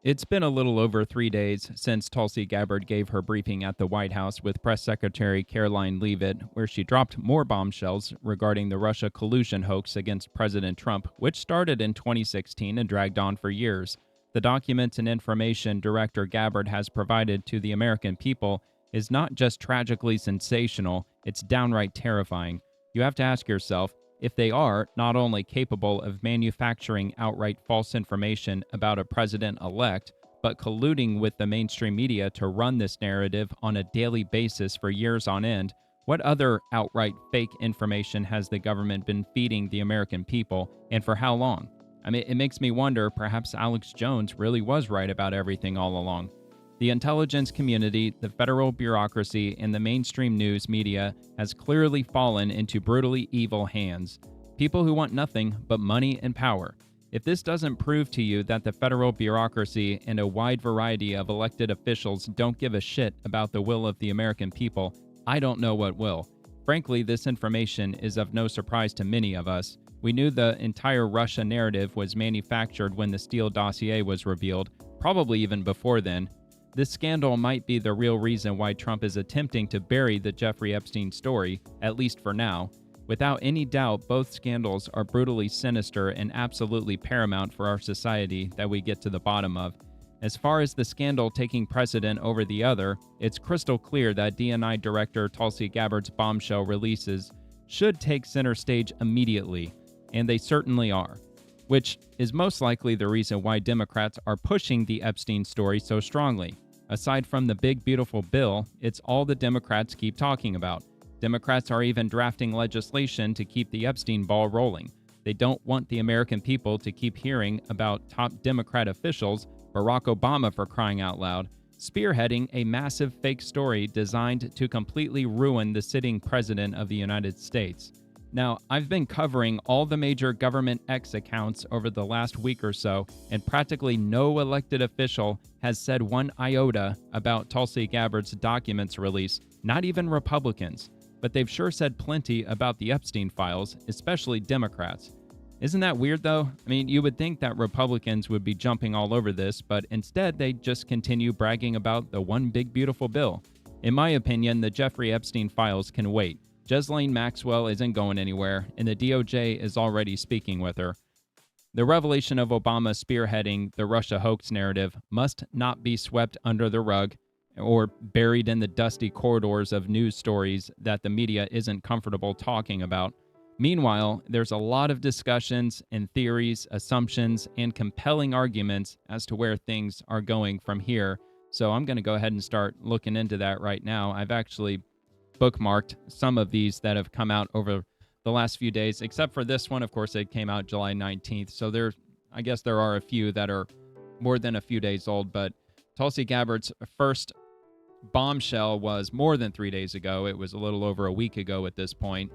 It's been a little over 3 days since Tulsi Gabbard gave her briefing at the White House with Press Secretary Caroline Leavitt, where she dropped more bombshells regarding the Russia collusion hoax against President Trump, which started in 2016 and dragged on for years. The documents and information Director Gabbard has provided to the American people is not just tragically sensational, it's downright terrifying. You have to ask yourself, if they are not only capable of manufacturing outright false information about a president elect, but colluding with the mainstream media to run this narrative on a daily basis for years on end, what other outright fake information has the government been feeding the American people, and for how long? I mean, it makes me wonder perhaps Alex Jones really was right about everything all along. The intelligence community, the federal bureaucracy, and the mainstream news media has clearly fallen into brutally evil hands. People who want nothing but money and power. If this doesn't prove to you that the federal bureaucracy and a wide variety of elected officials don't give a shit about the will of the American people, I don't know what will. Frankly, this information is of no surprise to many of us. We knew the entire Russia narrative was manufactured when the Steele dossier was revealed, probably even before then. This scandal might be the real reason why Trump is attempting to bury the Jeffrey Epstein story, at least for now. Without any doubt, both scandals are brutally sinister and absolutely paramount for our society that we get to the bottom of. As far as the scandal taking precedent over the other, it's crystal clear that DNI Director Tulsi Gabbard's bombshell releases should take center stage immediately, and they certainly are, which is most likely the reason why Democrats are pushing the Epstein story so strongly. Aside from the big, beautiful bill, it's all the Democrats keep talking about. Democrats are even drafting legislation to keep the Epstein ball rolling. They don't want the American people to keep hearing about top Democrat officials, Barack Obama for crying out loud, spearheading a massive fake story designed to completely ruin the sitting president of the United States. Now, I've been covering all the major government X accounts over the last week or so, and practically no elected official has said one iota about Tulsi Gabbard's documents release, not even Republicans. But they've sure said plenty about the Epstein files, especially Democrats. Isn't that weird, though? I mean, you would think that Republicans would be jumping all over this, but instead they just continue bragging about the one big beautiful bill. In my opinion, the Jeffrey Epstein files can wait. Ghislaine Maxwell isn't going anywhere, and the DOJ is already speaking with her. The revelation of Obama spearheading the Russia hoax narrative must not be swept under the rug or buried in the dusty corridors of news stories that the media isn't comfortable talking about. Meanwhile, there's a lot of discussions and theories, assumptions, and compelling arguments as to where things are going from here. So I'm going to go ahead and start looking into that right now. I've actually bookmarked some of these that have come out over the last few days, except for this one. Of course, it came out July 19th. So I guess there are a few that are more than a few days old, but Tulsi Gabbard's first bombshell was more than 3 days ago. It was a little over a week ago at this point,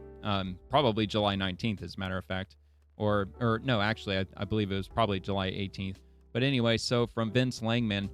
probably July 19th, as a matter of fact, or no, actually, I believe it was probably July 18th. But anyway, so from Vince Langman,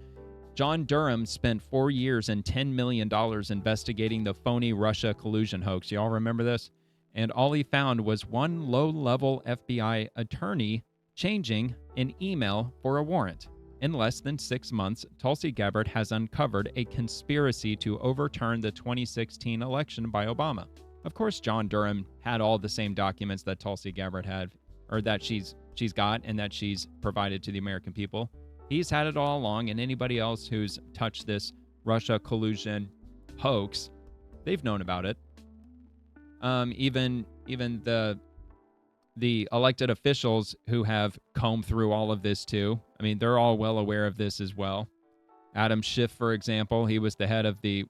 John Durham spent 4 years and $10 million investigating the phony Russia collusion hoax. Y'all remember this? And all he found was one low-level FBI attorney changing an email for a warrant. In less than 6 months, Tulsi Gabbard has uncovered a conspiracy to overturn the 2016 election by Obama. Of course, John Durham had all the same documents that Tulsi Gabbard had, or that she's got and that she's provided to the American people. He's had it all along, and anybody else who's touched this Russia collusion hoax, they've known about it. Even the elected officials who have combed through all of this too. I mean, they're all well aware of this as well. Adam Schiff, for example, he was the head of the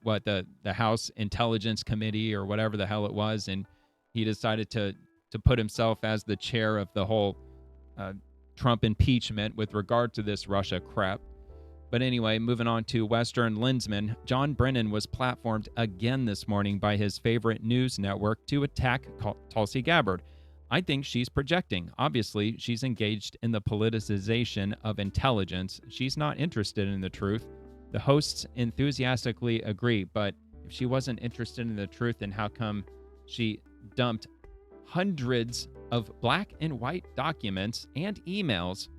House Intelligence Committee or whatever the hell it was, and he decided to put himself as the chair of the whole Trump impeachment with regard to this Russia crap. But anyway, moving on to Western Lensman, John Brennan was platformed again this morning by his favorite news network to attack Tulsi Gabbard. I think she's projecting. Obviously, she's engaged in the politicization of intelligence. She's not interested in the truth. The hosts enthusiastically agree, but if she wasn't interested in the truth, then how come she dumped hundreds of black and white documents and emails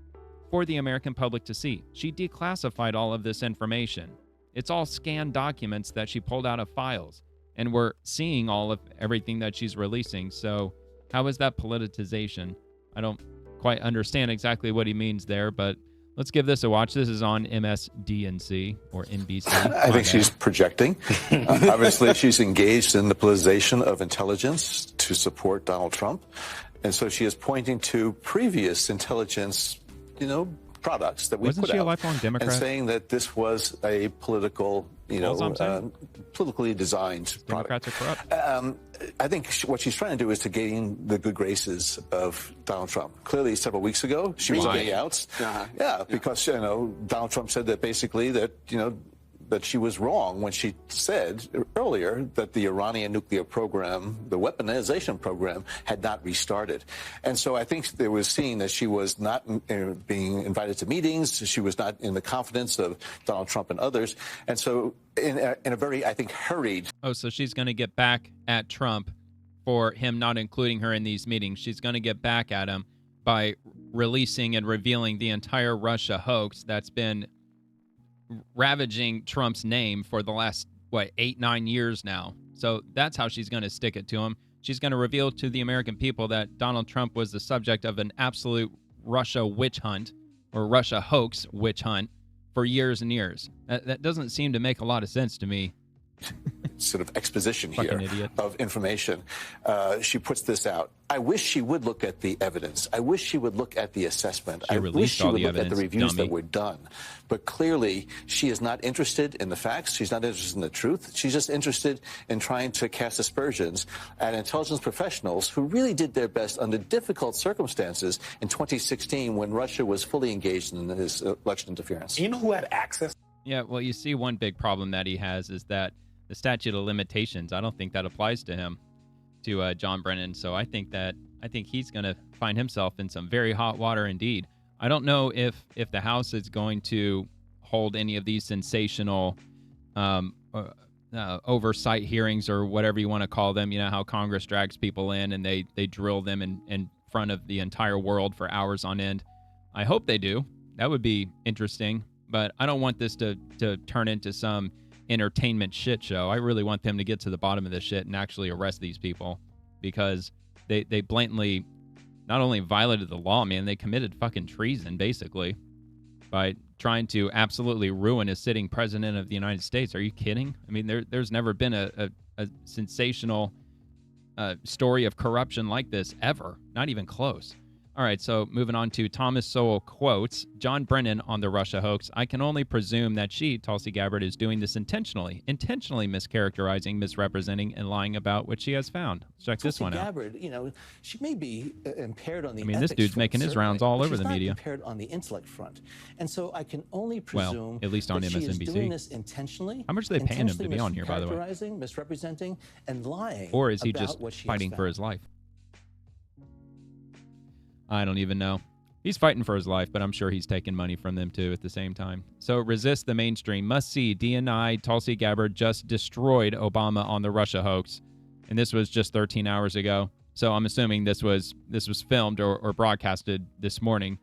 for the American public to see. She declassified all of this information. It's all scanned documents that she pulled out of files, and we're seeing all of everything that she's releasing. So how is that politicization? I don't quite understand exactly what he means there, but let's give this a watch. This is on MSDNC or NBC. I think she's projecting. Obviously, she's engaged in the politicization of intelligence to support Donald Trump. And so she is pointing to previous intelligence, products that we put out. Wasn't she a lifelong Democrat? And saying that this was a political, politically designed product. Democrats are corrupt. I think what she's trying to do is to gain the good graces of Donald Trump. Clearly, several weeks ago, she was getting outs. Because, Donald Trump said that basically that she was wrong when she said earlier that the Iranian nuclear program, the weaponization program, had not restarted. And so I think they were seeing that she was not being invited to meetings. She was not in the confidence of Donald Trump and others. And so in a very, I think, hurried. Oh, so she's going to get back at Trump for him not including her in these meetings. She's going to get back at him by releasing and revealing the entire Russia hoax that's been ravaging Trump's name for the last, 8-9 years now. So that's how she's going to stick it to him. She's going to reveal to the American people that Donald Trump was the subject of an absolute Russia witch hunt or Russia hoax witch hunt for years and years. That doesn't seem to make a lot of sense to me. Sort of exposition here idiot. Of information. She puts this out. I wish she would look at the evidence. I wish she would look at the assessment. I wish she would look at the reviews that were done. But clearly, she is not interested in the facts. She's not interested in the truth. She's just interested in trying to cast aspersions at intelligence professionals who really did their best under difficult circumstances in 2016 when Russia was fully engaged in this election interference. You know who had access? Yeah, well, you see, one big problem that he has is that the statute of limitations, I don't think that applies to him, to John Brennan. So I think he's going to find himself in some very hot water indeed. I don't know if the House is going to hold any of these sensational oversight hearings or whatever you want to call them. You know how Congress drags people in and they drill them in front of the entire world for hours on end. I hope they do. That would be interesting. But I don't want this to turn into some entertainment shit show. I really want them to get to the bottom of this shit and actually arrest these people, because they blatantly not only violated the law, man, they committed fucking treason, basically, by trying to absolutely ruin a sitting president of the United States. Are you kidding? I mean, there's never been a sensational story of corruption like this ever. Not even close. All right, so moving on to Thomas Sowell quotes John Brennan on the Russia hoax. I can only presume that she, Tulsi Gabbard, is doing this intentionally mischaracterizing, misrepresenting, and lying about what she has found. Let's check this one out. Gabbard, she may be impaired on the this dude's making his rounds all over the media. Impaired on the intellect front, and so I can only presume, at least on that MSNBC. she is doing this intentionally. How much are they paying him to be on here, by the way? Misrepresenting, and lying. Or is he just fighting for his life? I don't even know. He's fighting for his life, but I'm sure he's taking money from them too at the same time. So resist the mainstream. Must see DNI. Tulsi Gabbard just destroyed Obama on the Russia hoax. And this was just 13 hours ago. So I'm assuming this was filmed or broadcasted this morning.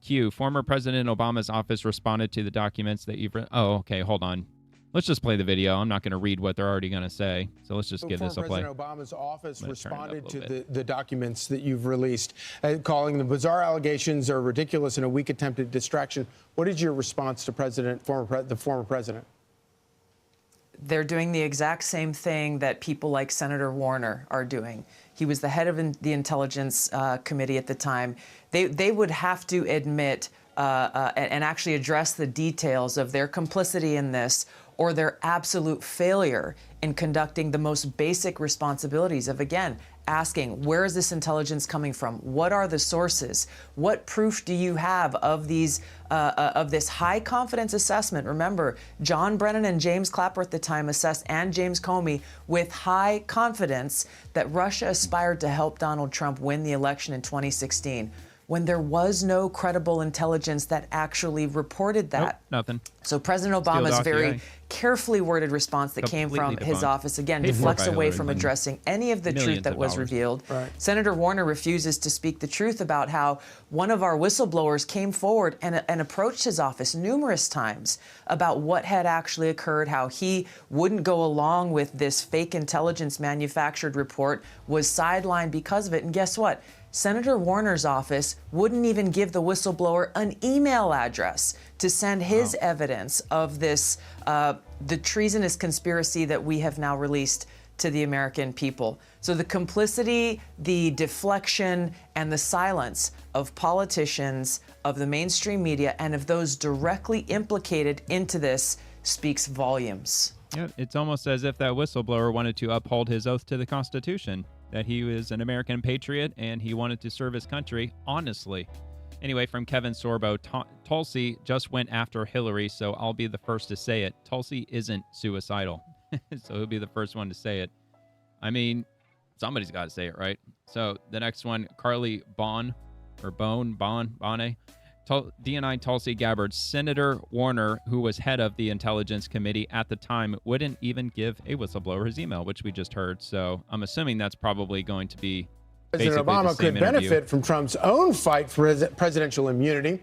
Q. Former President Obama's office responded to the documents that you've... Oh, okay. Hold on. Let's just play the video. I'm not going to read what they're already going to say. So let's just give this a play. President Obama's office responded to the documents that you've released, calling the bizarre allegations are ridiculous and a weak attempt at distraction. What is your response to the former president? They're doing the exact same thing that people like Senator Warner are doing. He was the head of the Intelligence Committee at the time. They would have to admit and actually address the details of their complicity in this, or their absolute failure in conducting the most basic responsibilities of, again, asking, where is this intelligence coming from? What are the sources? What proof do you have of these of this high confidence assessment? Remember, John Brennan and James Clapper at the time assessed, and James Comey, with high confidence that Russia aspired to help Donald Trump win the election in 2016. when there was no credible intelligence that actually reported that. Nope, nothing. So President Obama's very carefully worded response that came from his office, again, deflects away from addressing any of the truth that was revealed. Right. Senator Warner refuses to speak the truth about how one of our whistleblowers came forward and approached his office numerous times about what had actually occurred, how he wouldn't go along with this fake intelligence manufactured report, was sidelined because of it. And guess what? Senator Warner's office wouldn't even give the whistleblower an email address to send his evidence of this, the treasonous conspiracy that we have now released to the American people. So the complicity, the deflection, and the silence of politicians, of the mainstream media, and of those directly implicated into this speaks volumes. Yeah, it's almost as if that whistleblower wanted to uphold his oath to the Constitution, that he was an American patriot and he wanted to serve his country honestly. Anyway, from Kevin Sorbo, Tulsi just went after Hillary, so I'll be the first to say it. Tulsi isn't suicidal, so he'll be the first one to say it. I mean, somebody's got to say it, right? So the next one, Carly Bonne, DNI Tulsi Gabbard. Senator Warner, who was head of the Intelligence Committee at the time, wouldn't even give a whistleblower his email, which we just heard. So I'm assuming that's probably going to be President Obama could benefit from Trump's own fight for presidential immunity.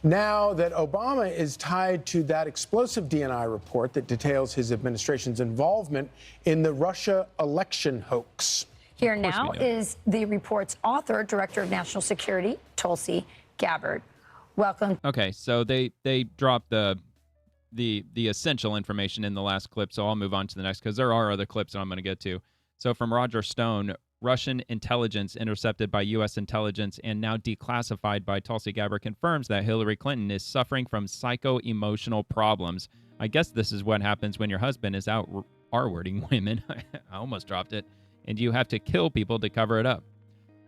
Now that Obama is tied to that explosive DNI report that details his administration's involvement in the Russia election hoax. Here now is the report's author, Director of National Security, Tulsi Gabbard. Welcome. Okay, so they dropped the essential information in the last clip, so I'll move on to the next because there are other clips that I'm going to get to. So from Roger Stone, Russian intelligence intercepted by U.S. intelligence and now declassified by Tulsi Gabbard confirms that Hillary Clinton is suffering from psycho-emotional problems. I guess this is what happens when your husband is out R-wording women. I almost dropped it. And you have to kill people to cover it up.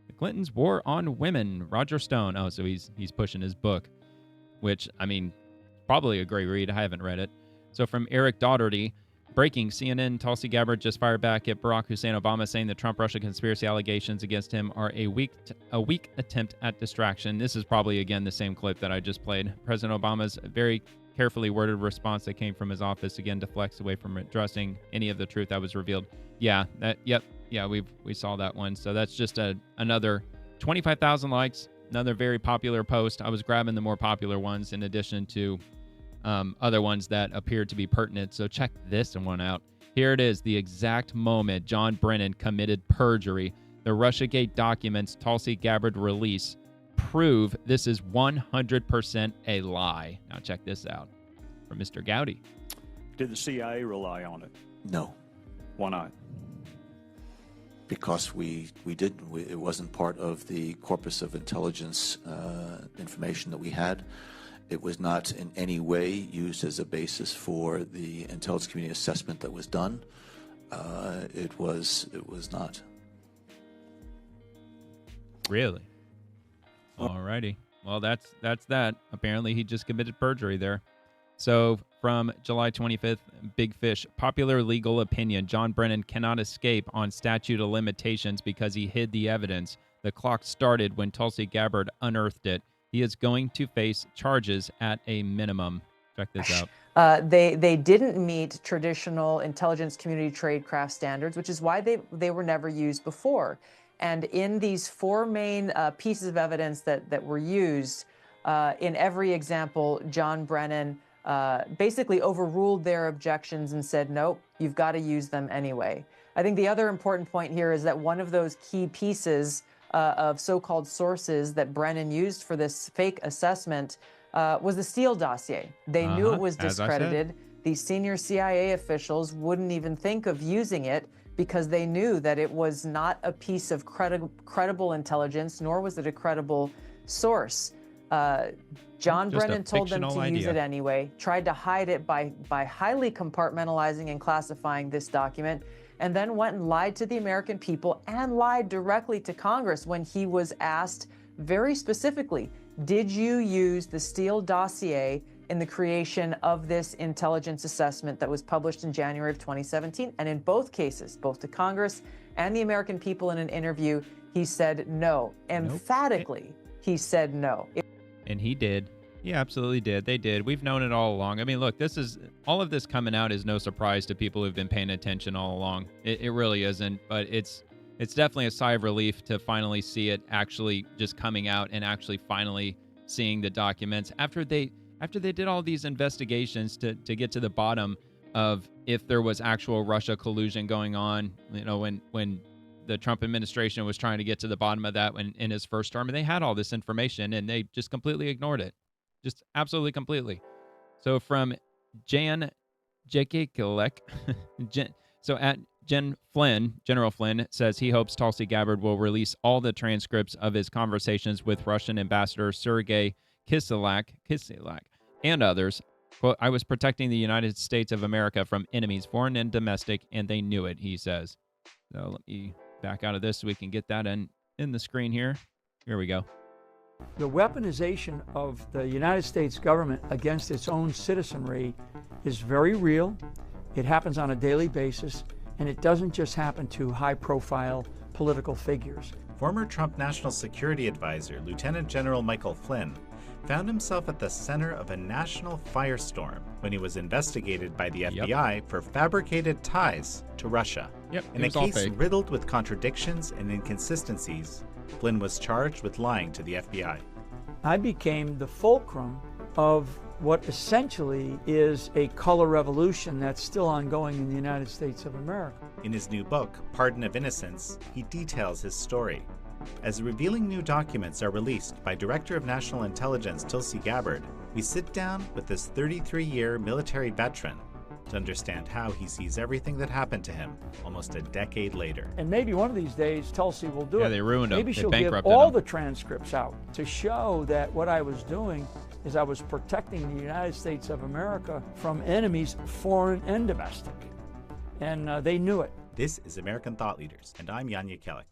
The Clintons' War on Women. Roger Stone. Oh, so he's pushing his book, which, I mean, probably a great read. I haven't read it. So from Eric Daugherty, breaking, CNN, Tulsi Gabbard just fired back at Barack Hussein Obama, saying the Trump-Russia conspiracy allegations against him are a weak attempt at distraction. This is probably, again, the same clip that I just played. President Obama's very carefully worded response that came from his office, again, deflects away from addressing any of the truth that was revealed. Yeah, we saw that one. So that's just another 25,000 likes, another very popular post. I was grabbing the more popular ones in addition to other ones that appeared to be pertinent. So check this one out. Here it is, the exact moment John Brennan committed perjury. The Russiagate documents Tulsi Gabbard release prove this is 100% a lie. Now check this out from Mr. Gowdy. Did the CIA rely on it? No. Why not? Because we didn't. It wasn't part of the corpus of intelligence information that we had. It was not in any way used as a basis for the intelligence community assessment that was done. It was not. Really? Alrighty. Well, that's that. Apparently, he just committed perjury there. So from July 25th, Big Fish, popular legal opinion. John Brennan cannot escape on statute of limitations because he hid the evidence. The clock started when Tulsi Gabbard unearthed it. He is going to face charges at a minimum. Check this out. They didn't meet traditional intelligence community tradecraft standards, which is why they were never used before. And in these four main pieces of evidence that were used, in every example, John Brennan basically overruled their objections and said, nope, you've got to use them anyway. I think the other important point here is that one of those key pieces of so-called sources that Brennan used for this fake assessment was the Steele dossier. They knew it was discredited. These senior CIA officials wouldn't even think of using it because they knew that it was not a piece of credible intelligence, nor was it a credible source. John Brennan told them to use it anyway, tried to hide it by highly compartmentalizing and classifying this document, and then went and lied to the American people and lied directly to Congress when he was asked very specifically, did you use the Steele dossier in the creation of this intelligence assessment that was published in January of 2017? And in both cases, both to Congress and the American people in an interview, he said no, emphatically. he said no. And he did. He absolutely did. They did. We've known it all along. I mean, look, all of this coming out is no surprise to people who've been paying attention all along. It really isn't, but it's definitely a sigh of relief to finally see it actually just coming out and actually finally seeing the documents after they did all these investigations to get to the bottom of if there was actual Russia collusion going on. You know, when the Trump administration was trying to get to the bottom of that in his first term, and they had all this information and they just completely ignored it. Just absolutely completely. So from Jan Jekielek, so at General Flynn says he hopes Tulsi Gabbard will release all the transcripts of his conversations with Russian Ambassador Sergei Kislyak and others. Quote, I was protecting the United States of America from enemies, foreign and domestic, and they knew it, he says. So let me back out of this so we can get that in the screen here. Here we go. The weaponization of the United States government against its own citizenry is very real. It happens on a daily basis, and it doesn't just happen to high-profile political figures. Former Trump National Security Advisor, Lieutenant General Michael Flynn, found himself at the center of a national firestorm when he was investigated by the FBI for fabricated ties to Russia. In a case riddled with contradictions and inconsistencies, Flynn was charged with lying to the FBI. I became the fulcrum of what essentially is a color revolution that's still ongoing in the United States of America. In his new book, Pardon of Innocence, he details his story. As revealing new documents are released by Director of National Intelligence Tulsi Gabbard, we sit down with this 33-year military veteran to understand how he sees everything that happened to him almost a decade later. And maybe one of these days Tulsi will do it. Yeah, they ruined him. Maybe she'll give all the transcripts out to show that what I was doing is I was protecting the United States of America from enemies, foreign and domestic. And they knew it. This is American Thought Leaders, and I'm Jan Jekielek.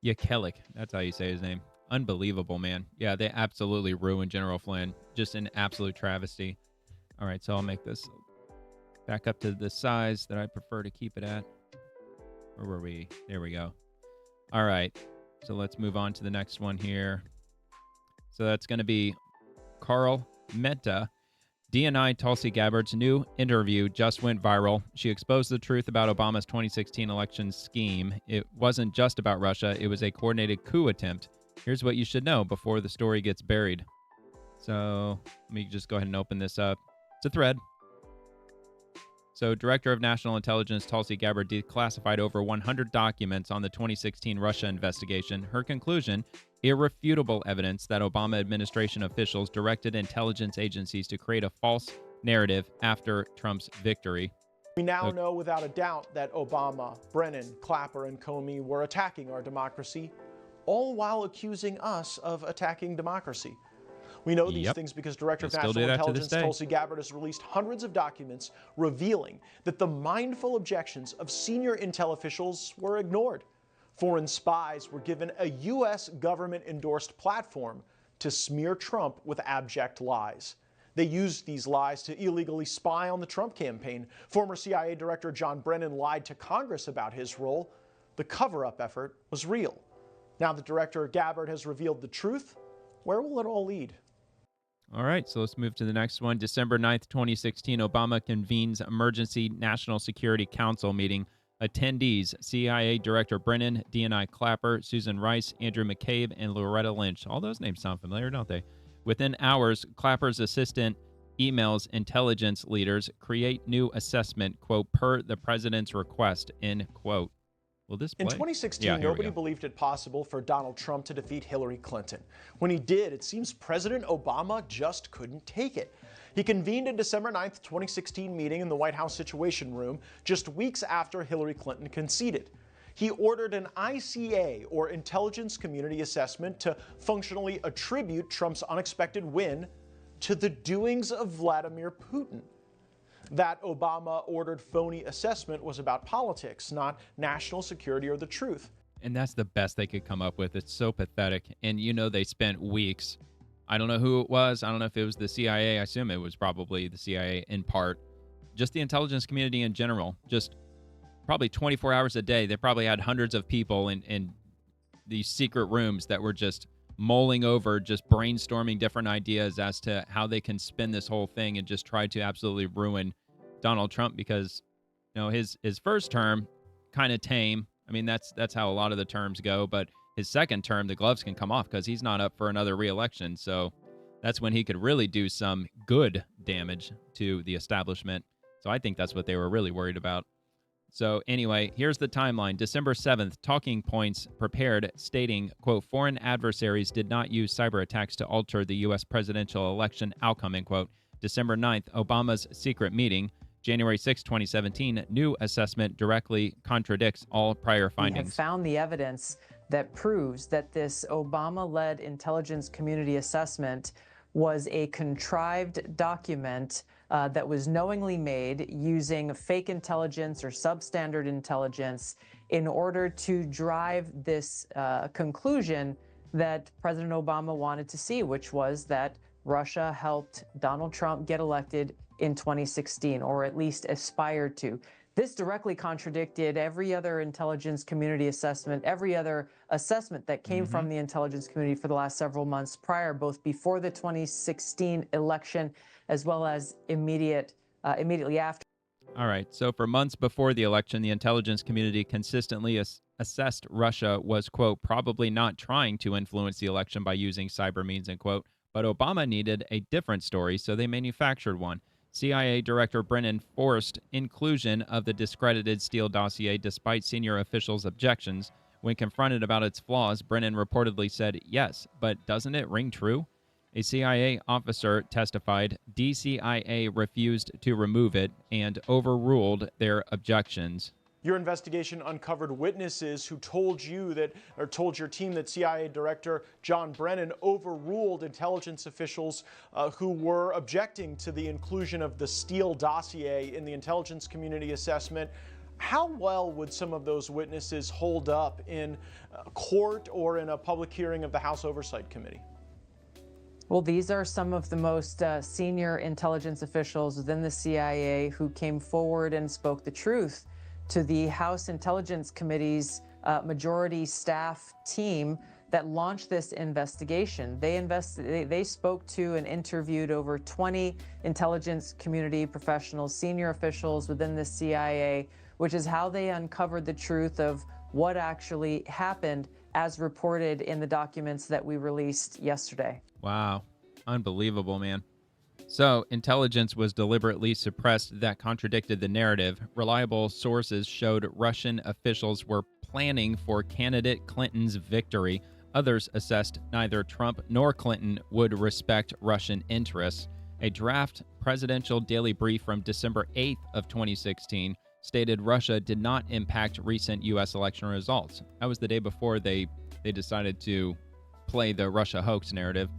Jekielek, that's how you say his name. Unbelievable, man. Yeah, they absolutely ruined General Flynn. Just an absolute travesty. All right, so I'll make this back up to the size that I prefer to keep it at. Where were we? There we go. All right, so let's move on to the next one here. So that's going to be Carl Mehta. DNI Tulsi Gabbard's new interview just went viral. She exposed the truth about Obama's 2016 election scheme. It wasn't just about Russia. It was a coordinated coup attempt. Here's what you should know before the story gets buried. So let me just go ahead and open this up. It's a thread. So Director of National Intelligence Tulsi Gabbard declassified over 100 documents on the 2016 Russia investigation. Her conclusion: irrefutable evidence that Obama administration officials directed intelligence agencies to create a false narrative after Trump's victory. We now know without a doubt that Obama, Brennan, Clapper, and Comey were attacking our democracy, all while accusing us of attacking democracy. We know these things because Director of National Intelligence Tulsi Gabbard has released hundreds of documents revealing that the mindful objections of senior intel officials were ignored. Foreign spies were given a U.S. government-endorsed platform to smear Trump with abject lies. They used these lies to illegally spy on the Trump campaign. Former CIA Director John Brennan lied to Congress about his role. The cover-up effort was real. Now that Director Gabbard has revealed the truth, where will it all lead? All right, so let's move to the next one. December 9th, 2016, Obama convenes Emergency National Security Council meeting. Attendees: CIA Director Brennan, DNI Clapper, Susan Rice, Andrew McCabe, and Loretta Lynch. All those names sound familiar, don't they? Within hours, Clapper's assistant emails intelligence leaders create new assessment, quote, per the president's request, end quote. Will this play? In 2016, nobody believed it possible for Donald Trump to defeat Hillary Clinton. When he did, it seems President Obama just couldn't take it. He convened a December 9th, 2016 meeting in the White House Situation Room just weeks after Hillary Clinton conceded. He ordered an ICA, or Intelligence Community Assessment, to functionally attribute Trump's unexpected win to the doings of Vladimir Putin. That Obama-ordered phony assessment was about politics, not national security or the truth. And that's the best they could come up with. It's so pathetic. And you know they spent weeks. I don't know who it was. I don't know if it was the CIA. I assume it was probably the CIA in part. Just the intelligence community in general. Just probably 24 hours a day. They probably had hundreds of people in these secret rooms that were just mulling over, just brainstorming different ideas as to how they can spin this whole thing and just try to absolutely ruin Donald Trump, because his first term kind of tame. I mean, that's how a lot of the terms go, but his second term, the gloves can come off because he's not up for another re-election. So that's when he could really do some good damage to the establishment. So I think that's what they were really worried about. So anyway, here's the timeline. December 7th, talking points prepared stating, quote, foreign adversaries did not use cyber attacks to alter the U.S. presidential election outcome, end quote. December 9th, Obama's secret meeting. January 6, 2017, new assessment directly contradicts all prior findings. We have found the evidence that proves that this Obama-led intelligence community assessment was a contrived document that was knowingly made using fake intelligence or substandard intelligence in order to drive this conclusion that President Obama wanted to see, which was that Russia helped Donald Trump get elected in 2016, or at least aspired to. This directly contradicted every other intelligence community assessment, every other assessment that came from the intelligence community for the last several months prior, both before the 2016 election as well as immediately after. All right. So for months before the election, the intelligence community consistently assessed Russia was, quote, probably not trying to influence the election by using cyber means, end quote. But Obama needed a different story, so they manufactured one. CIA Director Brennan forced inclusion of the discredited Steele dossier despite senior officials' objections. When confronted about its flaws, Brennan reportedly said, yes, but doesn't it ring true? A CIA officer testified DCIA refused to remove it and overruled their objections. Your investigation uncovered witnesses who told you that, or told your team that CIA Director John Brennan overruled intelligence officials who were objecting to the inclusion of the Steele dossier in the intelligence community assessment. How well would some of those witnesses hold up in court or in a public hearing of the House Oversight Committee? Well, these are some of the most senior intelligence officials within the CIA who came forward and spoke the truth to the House Intelligence Committee's majority staff team that launched this investigation. They spoke to and interviewed over 20 intelligence community professionals, senior officials within the CIA, which is how they uncovered the truth of what actually happened as reported in the documents that we released yesterday. Wow. Unbelievable, man. So, intelligence was deliberately suppressed that contradicted the narrative. Reliable sources showed Russian officials were planning for candidate Clinton's victory. Others assessed neither Trump nor Clinton would respect Russian interests. A draft presidential daily brief from December 8th of 2016 stated Russia did not impact recent U.S. election results. That was the day before they decided to play the Russia hoax narrative.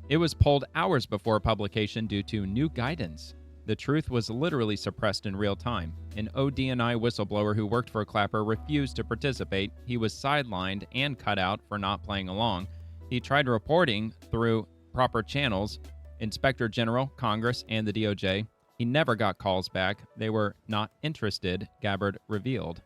It was pulled hours before publication due to new guidance. The truth was literally suppressed in real time. An DNI whistleblower who worked for Clapper refused to participate. He was sidelined and cut out for not playing along. He tried reporting through proper channels, Inspector General, Congress, and the DOJ. He never got calls back. They were not interested, Gabbard revealed.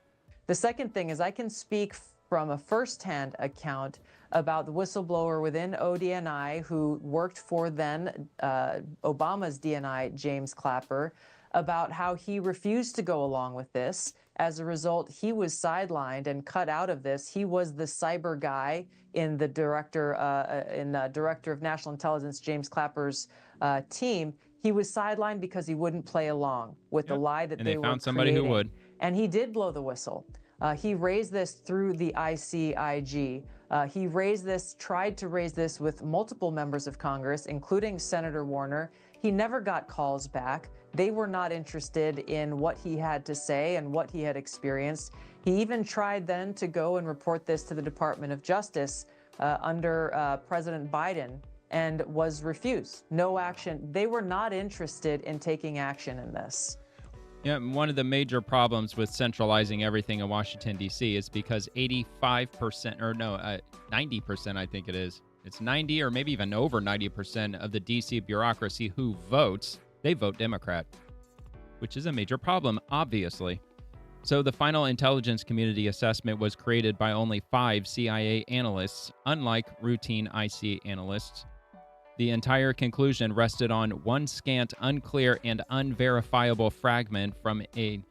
The second thing is I can speak from a first-hand account about the whistleblower within DNI who worked for then Obama's DNI, James Clapper, about how he refused to go along with this. As a result, he was sidelined and cut out of this. He was the cyber guy in the director of National Intelligence, James Clapper's team. He was sidelined because he wouldn't play along with the lie that they were found somebody creating. who would. And he did blow the whistle. He raised this through the ICIG. He tried to raise this with multiple members of Congress, including Senator Warner. He never got calls back. They were not interested in what he had to say and what he had experienced. He even tried then to go and report this to the Department of Justice under President Biden and was refused. No action. They were not interested in taking action in this. Yeah, one of the major problems with centralizing everything in Washington, D.C. is because 90%, I think it is. It's 90 or maybe even over 90% of the D.C. bureaucracy who votes, they vote Democrat, which is a major problem, obviously. So the final intelligence community assessment was created by only 5 CIA analysts, unlike routine IC analysts. The entire conclusion rested on one scant, unclear, and unverifiable fragment from a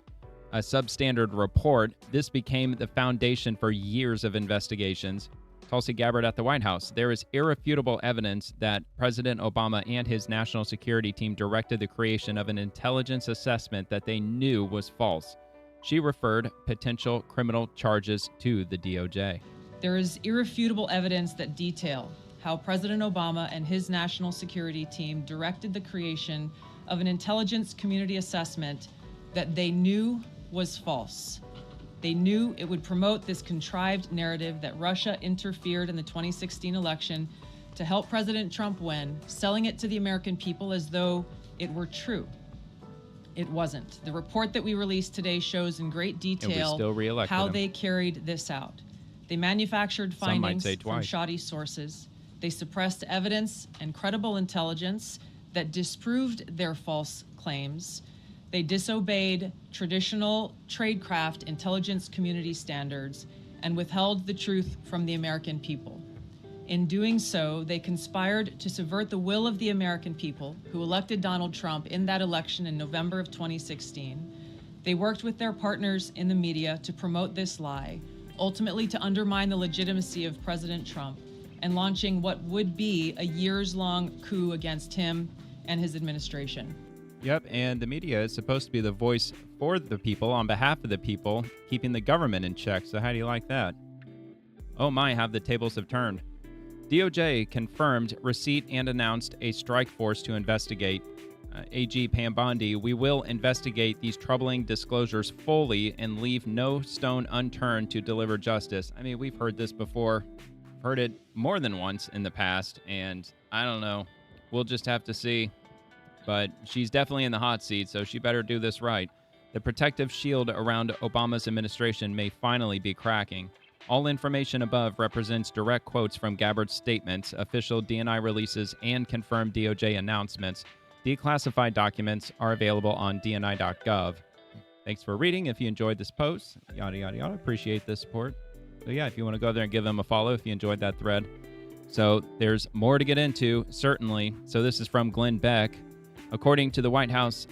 substandard report. This became the foundation for years of investigations. Tulsi Gabbard at the White House. There is irrefutable evidence that President Obama and his national security team directed the creation of an intelligence assessment that they knew was false. She referred potential criminal charges to the DOJ. There is irrefutable evidence that detail how President Obama and his national security team directed the creation of an intelligence community assessment that they knew was false. They knew it would promote this contrived narrative that Russia interfered in the 2016 election to help President Trump win, selling it to the American people as though it were true. It wasn't. The report that we released today shows in great detail how they carried this out. They manufactured findings from shoddy sources. They suppressed evidence and credible intelligence that disproved their false claims. They disobeyed traditional tradecraft intelligence community standards and withheld the truth from the American people. In doing so, they conspired to subvert the will of the American people who elected Donald Trump in that election in November of 2016. They worked with their partners in the media to promote this lie, ultimately to undermine the legitimacy of President Trump and launching what would be a years-long coup against him and his administration. Yep, and the media is supposed to be the voice for the people, on behalf of the people, keeping the government in check. So how do you like that? Oh my, how the tables have turned. DOJ confirmed receipt and announced a strike force to investigate. AG Pam Bondi, we will investigate these troubling disclosures fully and leave no stone unturned to deliver justice. I mean, we've heard this before. Heard it more than once in the past, and I don't know. We'll just have to see. But she's definitely in the hot seat, so she better do this right. The protective shield around Obama's administration may finally be cracking. All information above represents direct quotes from Gabbard's statements, official DNI releases, and confirmed DOJ announcements. Declassified documents are available on DNI.gov. Thanks for reading. If you enjoyed this post, yada, yada, yada, appreciate the support. So yeah, if you want to go there and give them a follow if you enjoyed that thread. So there's more to get into, certainly. So this is from Glenn Beck. According to the House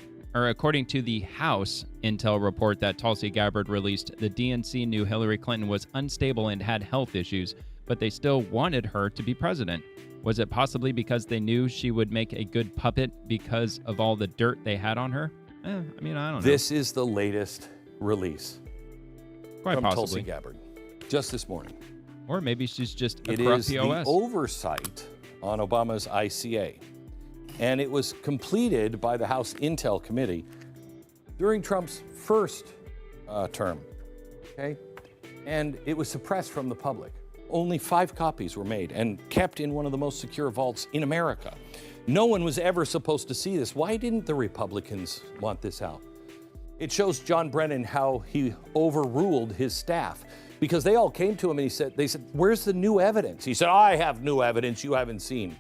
intel report that Tulsi Gabbard released, the DNC knew Hillary Clinton was unstable and had health issues, but they still wanted her to be president. Was it possibly because they knew she would make a good puppet because of all the dirt they had on her? I don't know. This is the latest release from Tulsi Gabbard, just this morning. Or maybe she's just a corrupt POS. It is the oversight on Obama's ICA. And it was completed by the House Intel Committee during Trump's first term, okay? And it was suppressed from the public. Only 5 copies were made and kept in one of the most secure vaults in America. No one was ever supposed to see this. Why didn't the Republicans want this out? It shows John Brennan how he overruled his staff, because they all came to him and they said, where's the new evidence? He said, I have new evidence you haven't seen.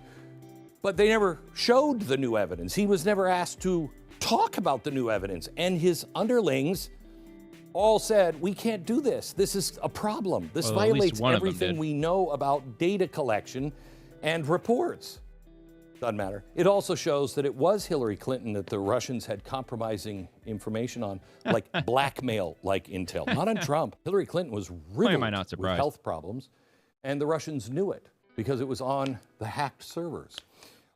But they never showed the new evidence. He was never asked to talk about the new evidence. And his underlings all said, we can't do this. This is a problem. This violates everything we know about data collection and reports. Doesn't matter. It also shows that it was Hillary Clinton that the Russians had compromising information on, like blackmail-like intel. Not on Trump. Hillary Clinton was riddled with health problems, and the Russians knew it because it was on the hacked servers.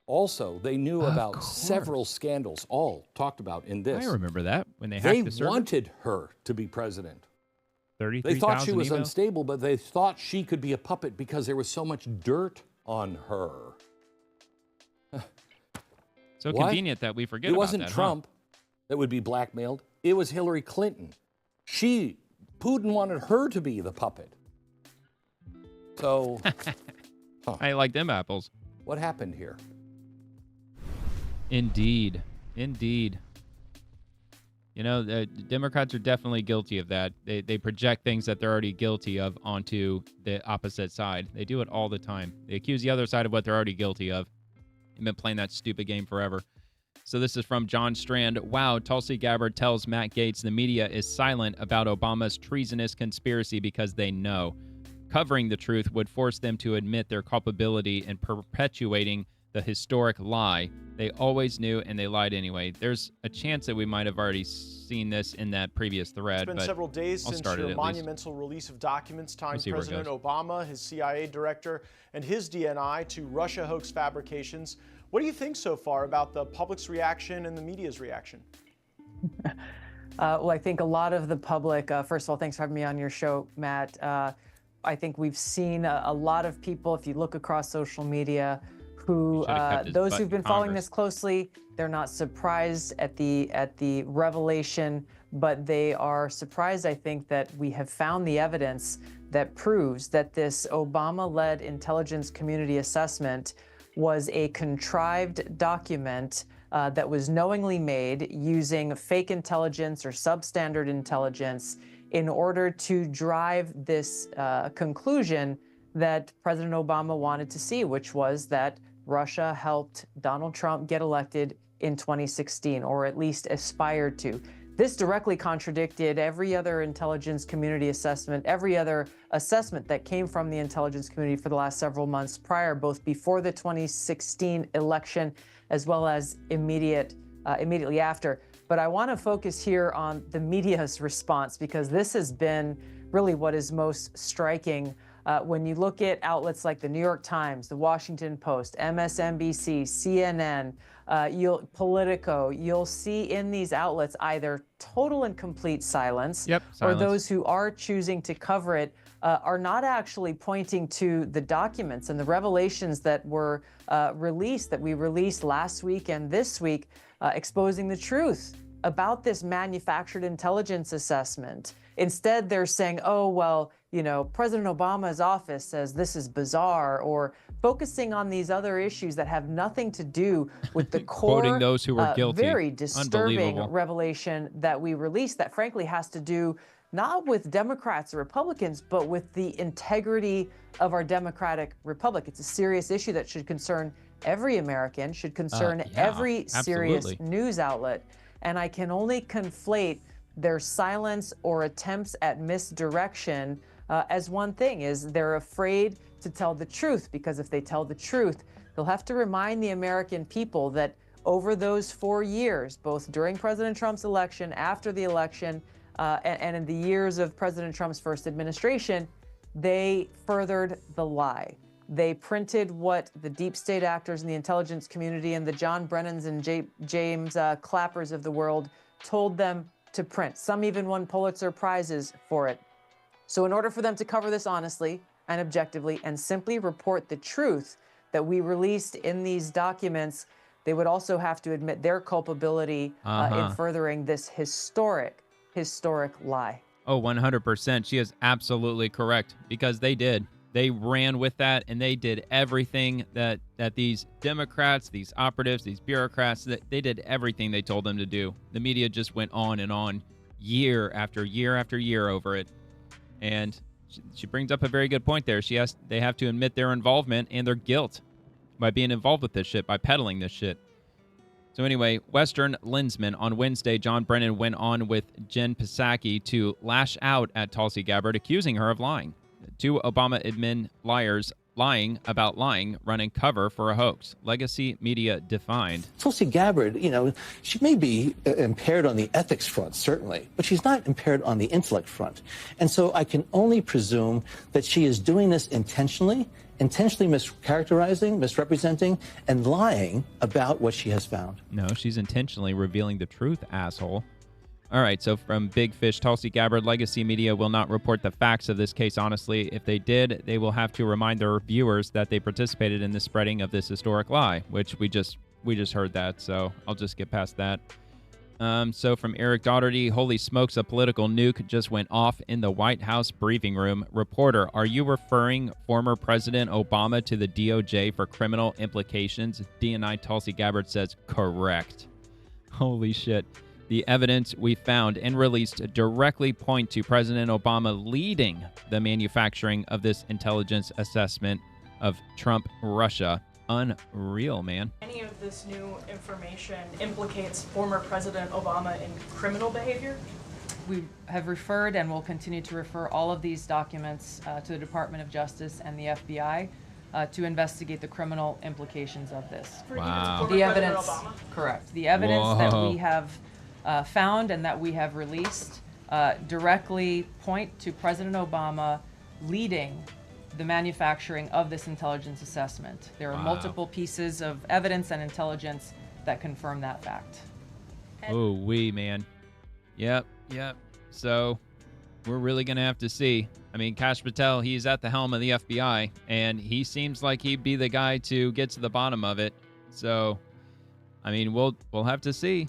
Also, they knew about several scandals, all talked about in this. I remember that when they hacked the server. They wanted her to be president. 33,000 They thought she was emails? unstable, but they thought she could be a puppet because there was so much dirt on her. So convenient that we forget about that. It wasn't Trump that would be blackmailed. It was Hillary Clinton. Putin wanted her to be the puppet. So, I like them apples. What happened here? Indeed. You know, the Democrats are definitely guilty of that. They project things that they're already guilty of onto the opposite side. They do it all the time. They accuse the other side of what they're already guilty of. They've been playing that stupid game forever. So this is from John Strand. Wow, Tulsi Gabbard tells Matt Gaetz the media is silent about Obama's treasonous conspiracy because they know. Covering the truth would force them to admit their culpability in perpetuating the historic lie. They always knew, and they lied anyway. There's a chance that we might have already seen this in that previous thread. It's been several days since your monumental release of documents tying President Obama, his CIA director, and his DNI to Russia hoax fabrications. What do you think so far about the public's reaction and the media's reaction? Well, I think a lot of the public, first of all, thanks for having me on your show, Matt. I think we've seen a lot of people, if you look across social media, who those who've been following this closely, they're not surprised at the revelation, but they are surprised, I think, that we have found the evidence that proves that this Obama-led intelligence community assessment was a contrived document that was knowingly made using fake intelligence or substandard intelligence in order to drive this conclusion that President Obama wanted to see, which was that Russia helped Donald Trump get elected in 2016, or at least aspired to. This directly contradicted every other intelligence community assessment, every other assessment that came from the intelligence community for the last several months prior, both before the 2016 election as well as immediately after. But I want to focus here on the media's response, because this has been really what is most striking. When you look at outlets like the New York Times, the Washington Post, MSNBC, CNN, Politico, you'll see in these outlets either total and complete silence, or those who are choosing to cover it are not actually pointing to the documents and the revelations that were released, that we released last week and this week, exposing the truth about this manufactured intelligence assessment. Instead, they're saying, oh, well, you know, President Obama's office says this is bizarre, or focusing on these other issues that have nothing to do with the core, quoting those who were guilty. Very disturbing revelation that we released that frankly has to do not with Democrats or Republicans, but with the integrity of our democratic republic. It's a serious issue that should concern every American, should concern every serious news outlet. And I can only conflate their silence or attempts at misdirection as one thing, is they're afraid to tell the truth, because if they tell the truth, they'll have to remind the American people that over those 4 years, both during President Trump's election, after the election, and in the years of President Trump's first administration, they furthered the lie. They printed what the deep state actors in the intelligence community and the John Brennans and James Clappers of the world told them to print. Some even won Pulitzer Prizes for it. So in order for them to cover this honestly and objectively and simply report the truth that we released in these documents, they would also have to admit their culpability in furthering this historic lie. Oh, 100%. She is absolutely correct, because they did. They ran with that, and they did everything that these Democrats, these operatives, these bureaucrats, that they did everything they told them to do. The media just went on and on, year after year after year over it. And she brings up a very good point there. They have to admit their involvement and their guilt by being involved with this shit, by peddling this shit. So anyway, Western Lensman, on Wednesday, John Brennan went on with Jen Psaki to lash out at Tulsi Gabbard, accusing her of lying. Two Obama admin liars lying about lying, running cover for a hoax. Legacy Media defined. Tulsi Gabbard, you know, she may be impaired on the ethics front, certainly, but she's not impaired on the intellect front. And so I can only presume that she is doing this intentionally mischaracterizing, misrepresenting, and lying about what she has found. No, she's intentionally revealing the truth, asshole. All right, so from Big Fish, Tulsi Gabbard, Legacy Media will not report the facts of this case honestly. If they did, they will have to remind their viewers that they participated in the spreading of this historic lie, which we just heard that, so I'll just get past that. So from Eric Daugherty, holy smokes, a political nuke just went off in the White House briefing room. Reporter, are you referring former President Obama to the DOJ for criminal implications? DNI Tulsi Gabbard says, correct. Holy shit. The evidence we found and released directly point to President Obama leading the manufacturing of this intelligence assessment of Trump Russia Unreal, man. Any of this new information implicates former President Obama in criminal behavior? We have referred and will continue to refer all of these documents to the Department of Justice and the FBI to investigate the criminal implications of this. Wow. The evidence, correct. The evidence that we have found and that we have released directly point to President Obama leading the manufacturing of this intelligence assessment. There are multiple pieces of evidence and intelligence that confirm that fact. Oh, man. Yep. So we're really going to have to see. I mean, Kash Patel, he's at the helm of the FBI, and he seems like he'd be the guy to get to the bottom of it. So, I mean, we'll have to see.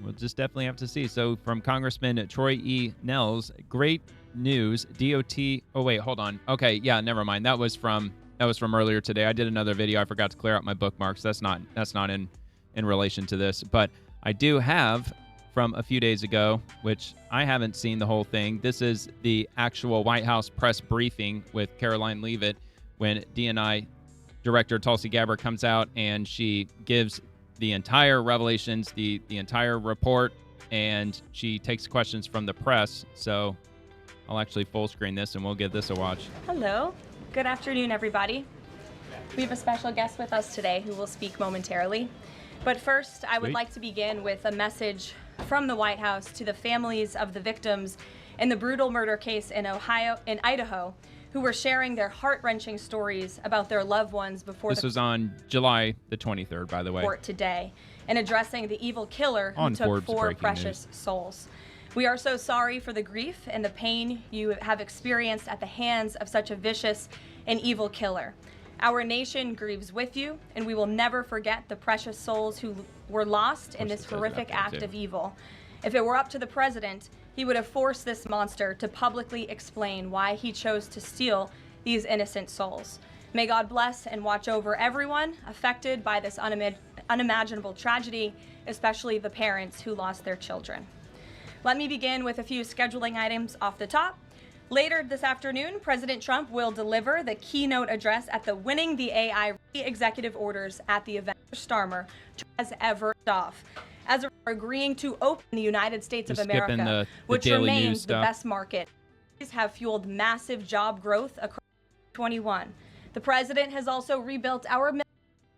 We'll just definitely have to see. So from Congressman Troy E. Nels, great news. DOT. Oh, wait, hold on. Okay, yeah, never mind. That was from earlier today. I did another video. I forgot to clear out my bookmarks. That's not in relation to this. But I do have from a few days ago, which I haven't seen the whole thing. This is the actual White House press briefing with Caroline Leavitt when DNI Director Tulsi Gabbard comes out and she gives the entire revelations, the entire report, and she takes questions from the press. So I'll actually full screen this and we'll give this a watch. Hello. Good afternoon, everybody. We have a special guest with us today who will speak momentarily. But first, I would like to begin with a message from the White House to the families of the victims in the brutal murder case in Idaho, who were sharing their heart-wrenching stories about their loved ones before this was on July the 23rd, by the way. Court today, and addressing the evil killer who took 4 precious souls. We are so sorry for the grief and the pain you have experienced at the hands of such a vicious and evil killer. Our nation grieves with you, and we will never forget the precious souls who were lost in this horrific act of evil. If it were up to the president, he would have forced this monster to publicly explain why he chose to steal these innocent souls. May God bless and watch over everyone affected by this unimaginable tragedy, especially the parents who lost their children. Let me begin with a few scheduling items off the top. Later this afternoon, President Trump will deliver the keynote address at the Winning the AI executive orders at the event. Starmer has ever off as agreeing to open the United States of America, which remains the best market. These have fueled massive job growth across 2021. The president has also rebuilt our military,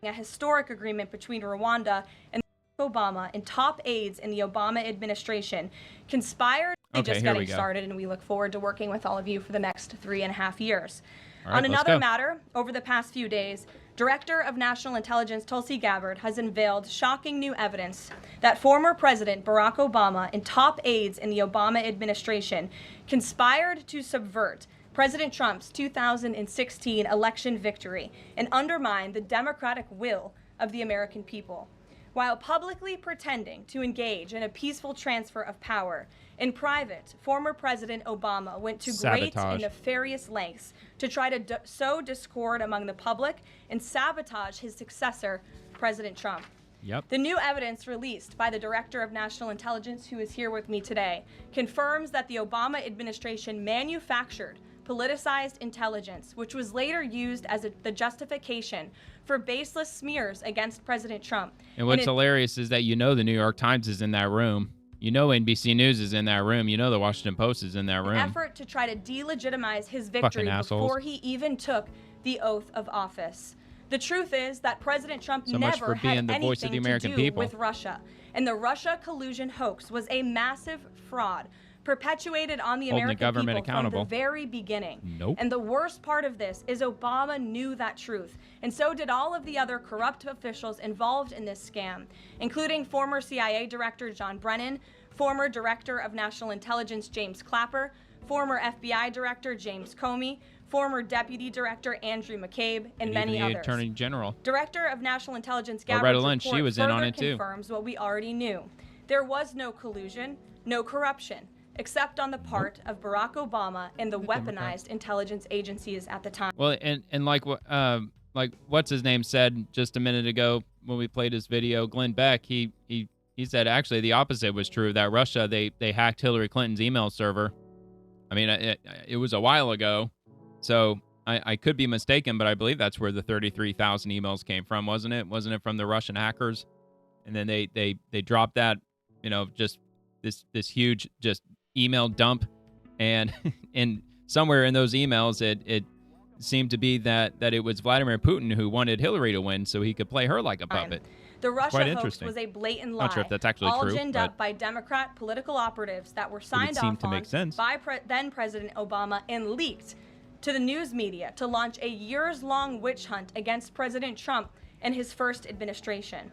a historic agreement between Rwanda and Obama and top aides in the Obama administration conspired. Just getting started, and we look forward to working with all of you for the next 3.5 years. Right, on another matter, over the past few days, Director of National Intelligence Tulsi Gabbard has unveiled shocking new evidence that former President Barack Obama and top aides in the Obama administration conspired to subvert President Trump's 2016 election victory and undermine the democratic will of the American people. While publicly pretending to engage in a peaceful transfer of power, in private, former President Obama went to great and nefarious lengths to try to sow discord among the public and sabotage his successor, President Trump. Yep. The new evidence released by the Director of National Intelligence, who is here with me today, confirms that the Obama administration manufactured politicized intelligence, which was later used as the justification for baseless smears against President Trump. And what's hilarious is that the New York Times is in that room. NBC News is in that room. The Washington Post is in that room. An effort to try to delegitimize his victory before he even took the oath of office. The truth is that President Trump never had anything to do with Russia. And the Russia collusion hoax was a massive fraud perpetuated on the American people from the very beginning. Nope. And the worst part of this is Obama knew that truth, and so did all of the other corrupt officials involved in this scam, including former CIA Director John Brennan, former Director of National Intelligence James Clapper, former FBI Director James Comey, former Deputy Director Andrew McCabe, and many others. Attorney General. Director of National Intelligence Gabbard's report she was in on it too. Confirms what we already knew. There was no collusion, no corruption, except on the part of Barack Obama and the weaponized intelligence agencies at the time. Well, and like what's his name said just a minute ago when we played his video, Glenn Beck, he said actually the opposite was true, that Russia, they hacked Hillary Clinton's email server. I mean, it was a while ago. So I could be mistaken, but I believe that's where the 33,000 emails came from, wasn't it? Wasn't it from the Russian hackers? And then they dropped that, just this huge just email dump, and and somewhere in those emails it seemed to be that it was Vladimir Putin who wanted Hillary to win so he could play her like a puppet. The Russia hoax was a blatant lie, Not sure if that's actually all true, ginned up by Democrat political operatives that were signed off on by then President Obama and leaked to the news media to launch a years-long witch hunt against President Trump and his first administration.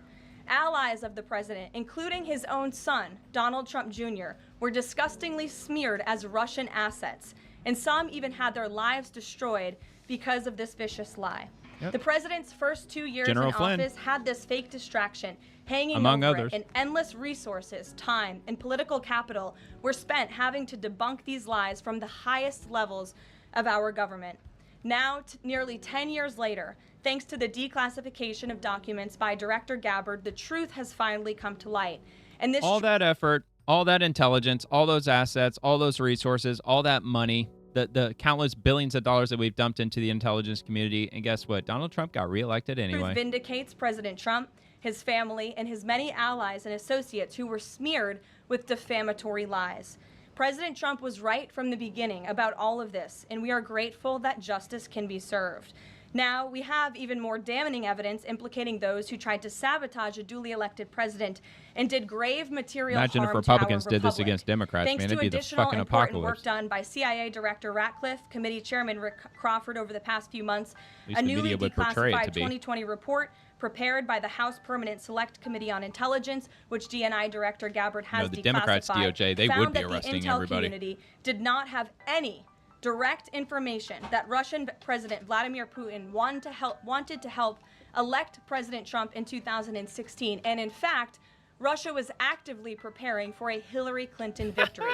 Allies of the president, including his own son, Donald Trump Jr., were disgustingly smeared as Russian assets, and some even had their lives destroyed because of this vicious lie. Yep. The president's first 2 years in office had this fake distraction hanging over it, and endless resources, time, and political capital were spent having to debunk these lies from the highest levels of our government. Now, nearly 10 years later, thanks to the declassification of documents by Director Gabbard, the truth has finally come to light. And this all that effort, all that intelligence, all those assets, all those resources, all that money, the countless billions of dollars that we've dumped into the intelligence community, and guess what? Donald Trump got reelected anyway. Truth vindicates President Trump, his family, and his many allies and associates who were smeared with defamatory lies. President Trump was right from the beginning about all of this, and we are grateful that justice can be served. Now, we have even more damning evidence implicating those who tried to sabotage a duly elected president and did grave material harm to our republic. Imagine if Republicans did this against Democrats, man. It'd be the fucking apocalypse. Thanks to additional important work done by CIA Director Ratcliffe, Committee Chairman Rick Crawford over the past few months, a newly declassified 2020 report prepared by the House Permanent Select Committee on Intelligence, which DNI Director Gabbard has declassified, Democrats, DOJ, they would be found that the arresting intel everybody. community did not have any direct information that Russian President Vladimir Putin wanted to help elect President Trump in 2016. And in fact, Russia was actively preparing for a Hillary Clinton victory.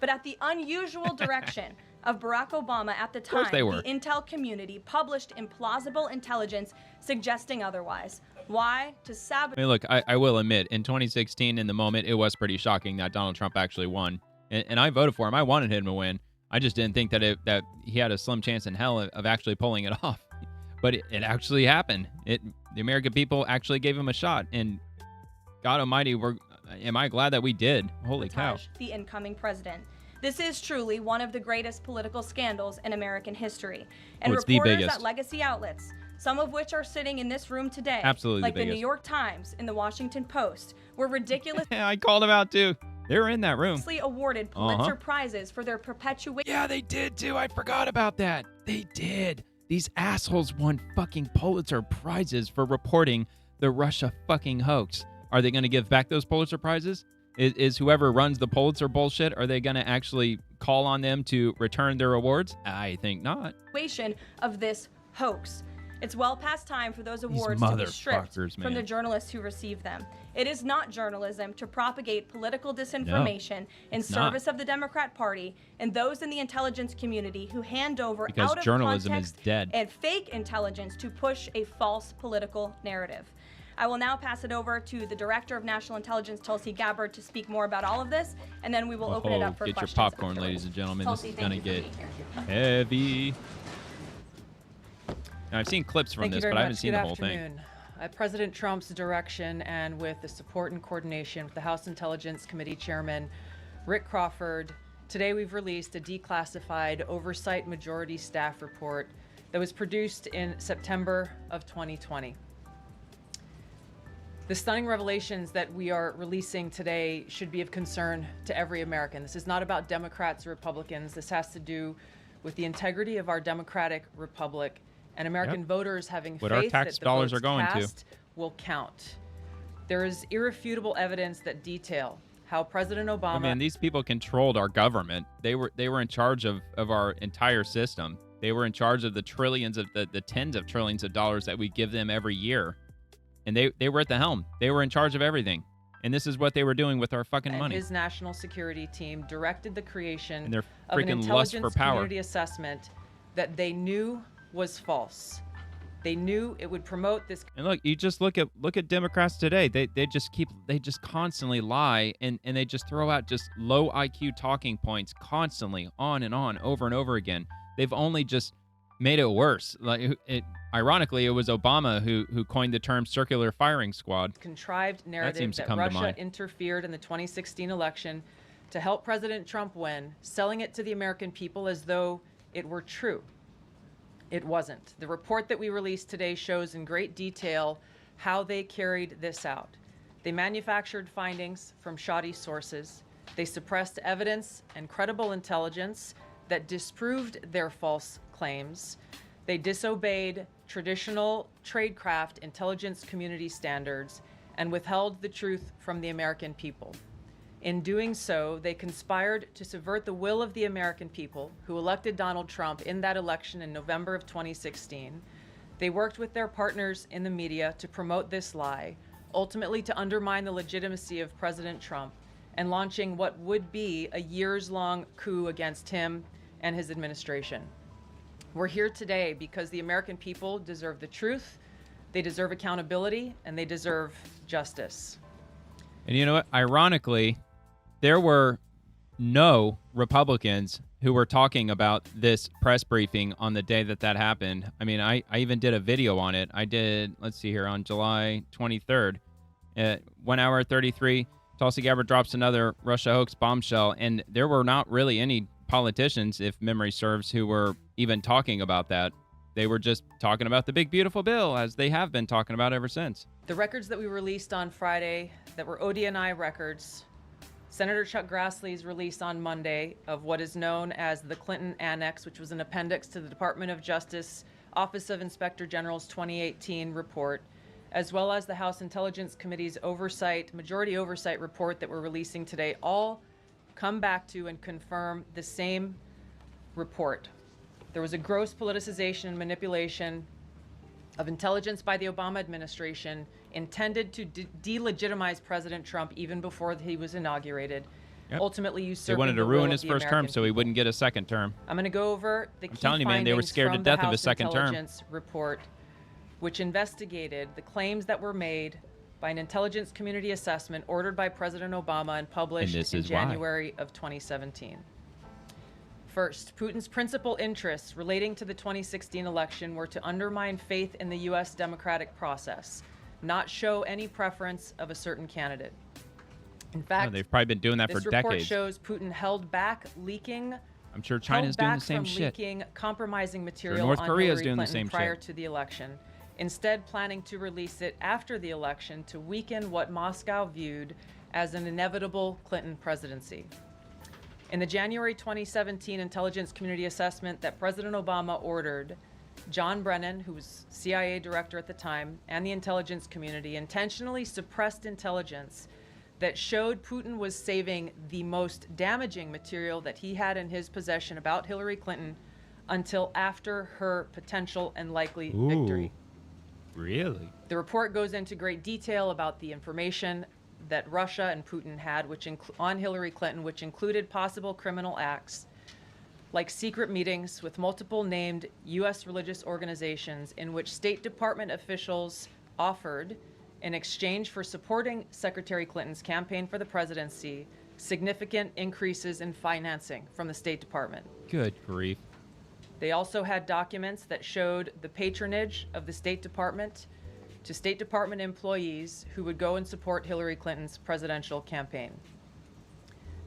But at the unusual direction of Barack Obama at the time, the intel community published implausible intelligence suggesting otherwise. Why? To sabotage. I mean, look, I will admit, in 2016, in the moment, it was pretty shocking that Donald Trump actually won. And I voted for him. I wanted him to win. I just didn't think that that he had a slim chance in hell of actually pulling it off. But it actually happened. The American people actually gave him a shot. And God almighty, am I glad that we did. Holy cow. The incoming president. This is truly one of the greatest political scandals in American history. And reporters at legacy outlets, some of which are sitting in this room today, like the New York Times and the Washington Post, were ridiculous. I called them out too. They were in that room. Awarded Pulitzer Prizes for their perpetuation. Yeah, they did too. I forgot about that. They did. These assholes won fucking Pulitzer Prizes for reporting the Russia fucking hoax. Are they going to give back those Pulitzer Prizes? Is whoever runs the Pulitzer bullshit, are they going to actually call on them to return their awards? I think not. Of this hoax. It's well past time for those awards to be stripped from the journalists who receive them. It is not journalism to propagate political disinformation in service of the Democrat Party and those in the intelligence community who hand over out of context and fake intelligence to push a false political narrative. I will now pass it over to the Director of National Intelligence, Tulsi Gabbard, to speak more about all of this, and then we will open it up for questions. Get your popcorn, ladies and gentlemen. Tulsi, this is going to get heavy. Now, I've seen clips from this, but I haven't seen the whole thing. At President Trump's direction and with the support and coordination with the House Intelligence Committee Chairman Rick Crawford, today we've released a declassified Oversight Majority Staff report that was produced in September of 2020. The stunning revelations that we are releasing today should be of concern to every American. This is not about Democrats or Republicans. This has to do with the integrity of our democratic republic and American voters having faith our tax that the dollars votes are going cast will count. There is irrefutable evidence that detail how President Obama... I mean, these people controlled our government. They were in charge of our entire system. They were in charge of the trillions of the tens of trillions of dollars that we give them every year. And they were at the helm. They were in charge of everything. And this is what they were doing with our fucking money. His national security team directed the creation and their of an freaking lust intelligence for power community assessment that they knew was false. They knew it would promote this. And look, you just look at Democrats today. They just constantly lie and they just throw out just low IQ talking points constantly on and on over and over again. They've only just made it worse. Ironically, it was Obama who coined the term circular firing squad. Contrived narrative that Russia interfered in the 2016 election to help President Trump win, selling it to the American people as though it were true. It wasn't. The report that we released today shows in great detail how they carried this out. They manufactured findings from shoddy sources. They suppressed evidence and credible intelligence that disproved their false claims. They disobeyed traditional tradecraft intelligence community standards and withheld the truth from the American people. In doing so, they conspired to subvert the will of the American people who elected Donald Trump in that election in November of 2016. They worked with their partners in the media to promote this lie, ultimately to undermine the legitimacy of President Trump and launching what would be a years-long coup against him and his administration. We're here today because the American people deserve the truth, they deserve accountability, and they deserve justice. And you know what? Ironically, there were no Republicans who were talking about this press briefing on the day that happened. I mean, I even did a video on it. I did, let's see here, on July 23rd. At 1 hour 33, Tulsi Gabbard drops another Russia hoax bombshell, and there were not really any politicians, if memory serves, who were even talking about that. They were just talking about the big, beautiful bill, as they have been talking about ever since. The records that we released on Friday that were ODNI records, Senator Chuck Grassley's release on Monday of what is known as the Clinton Annex, which was an appendix to the Department of Justice Office of Inspector General's 2018 report, as well as the House Intelligence Committee's majority oversight report that we're releasing today, all come back to and confirm the same report. There was a gross politicization and manipulation of intelligence by the Obama administration intended to delegitimize President Trump even before he was inaugurated. Yep. Ultimately usurping They wanted to the ruin will his of the first American term so he wouldn't get a second term. I'm going to go over the key telling you, man, they were findings scared to from death the of a House second term. Intelligence report, which investigated the claims that were made by an intelligence community assessment ordered by President Obama and published in January of 2017. First, Putin's principal interests relating to the 2016 election were to undermine faith in the U.S. democratic process, not show any preference of a certain candidate. In fact, they've probably been doing that for this report decades. shows Putin held back leaking. I'm sure China's doing the same shit. Leaking compromising material North on Korea's Hillary doing the Clinton same prior shit. to the election, instead planning to release it after the election to weaken what Moscow viewed as an inevitable Clinton presidency. In the January 2017 intelligence community assessment that President Obama ordered, John Brennan, who was CIA director at the time, and the intelligence community intentionally suppressed intelligence that showed Putin was saving the most damaging material that he had in his possession about Hillary Clinton until after her potential and likely victory. Really? The report goes into great detail about the information that Russia and Putin had on Hillary Clinton, which included possible criminal acts like secret meetings with multiple named U.S. religious organizations in which State Department officials offered, in exchange for supporting Secretary Clinton's campaign for the presidency, significant increases in financing from the State Department. Good grief. They also had documents that showed the patronage of the State Department to State Department employees who would go and support Hillary Clinton's presidential campaign.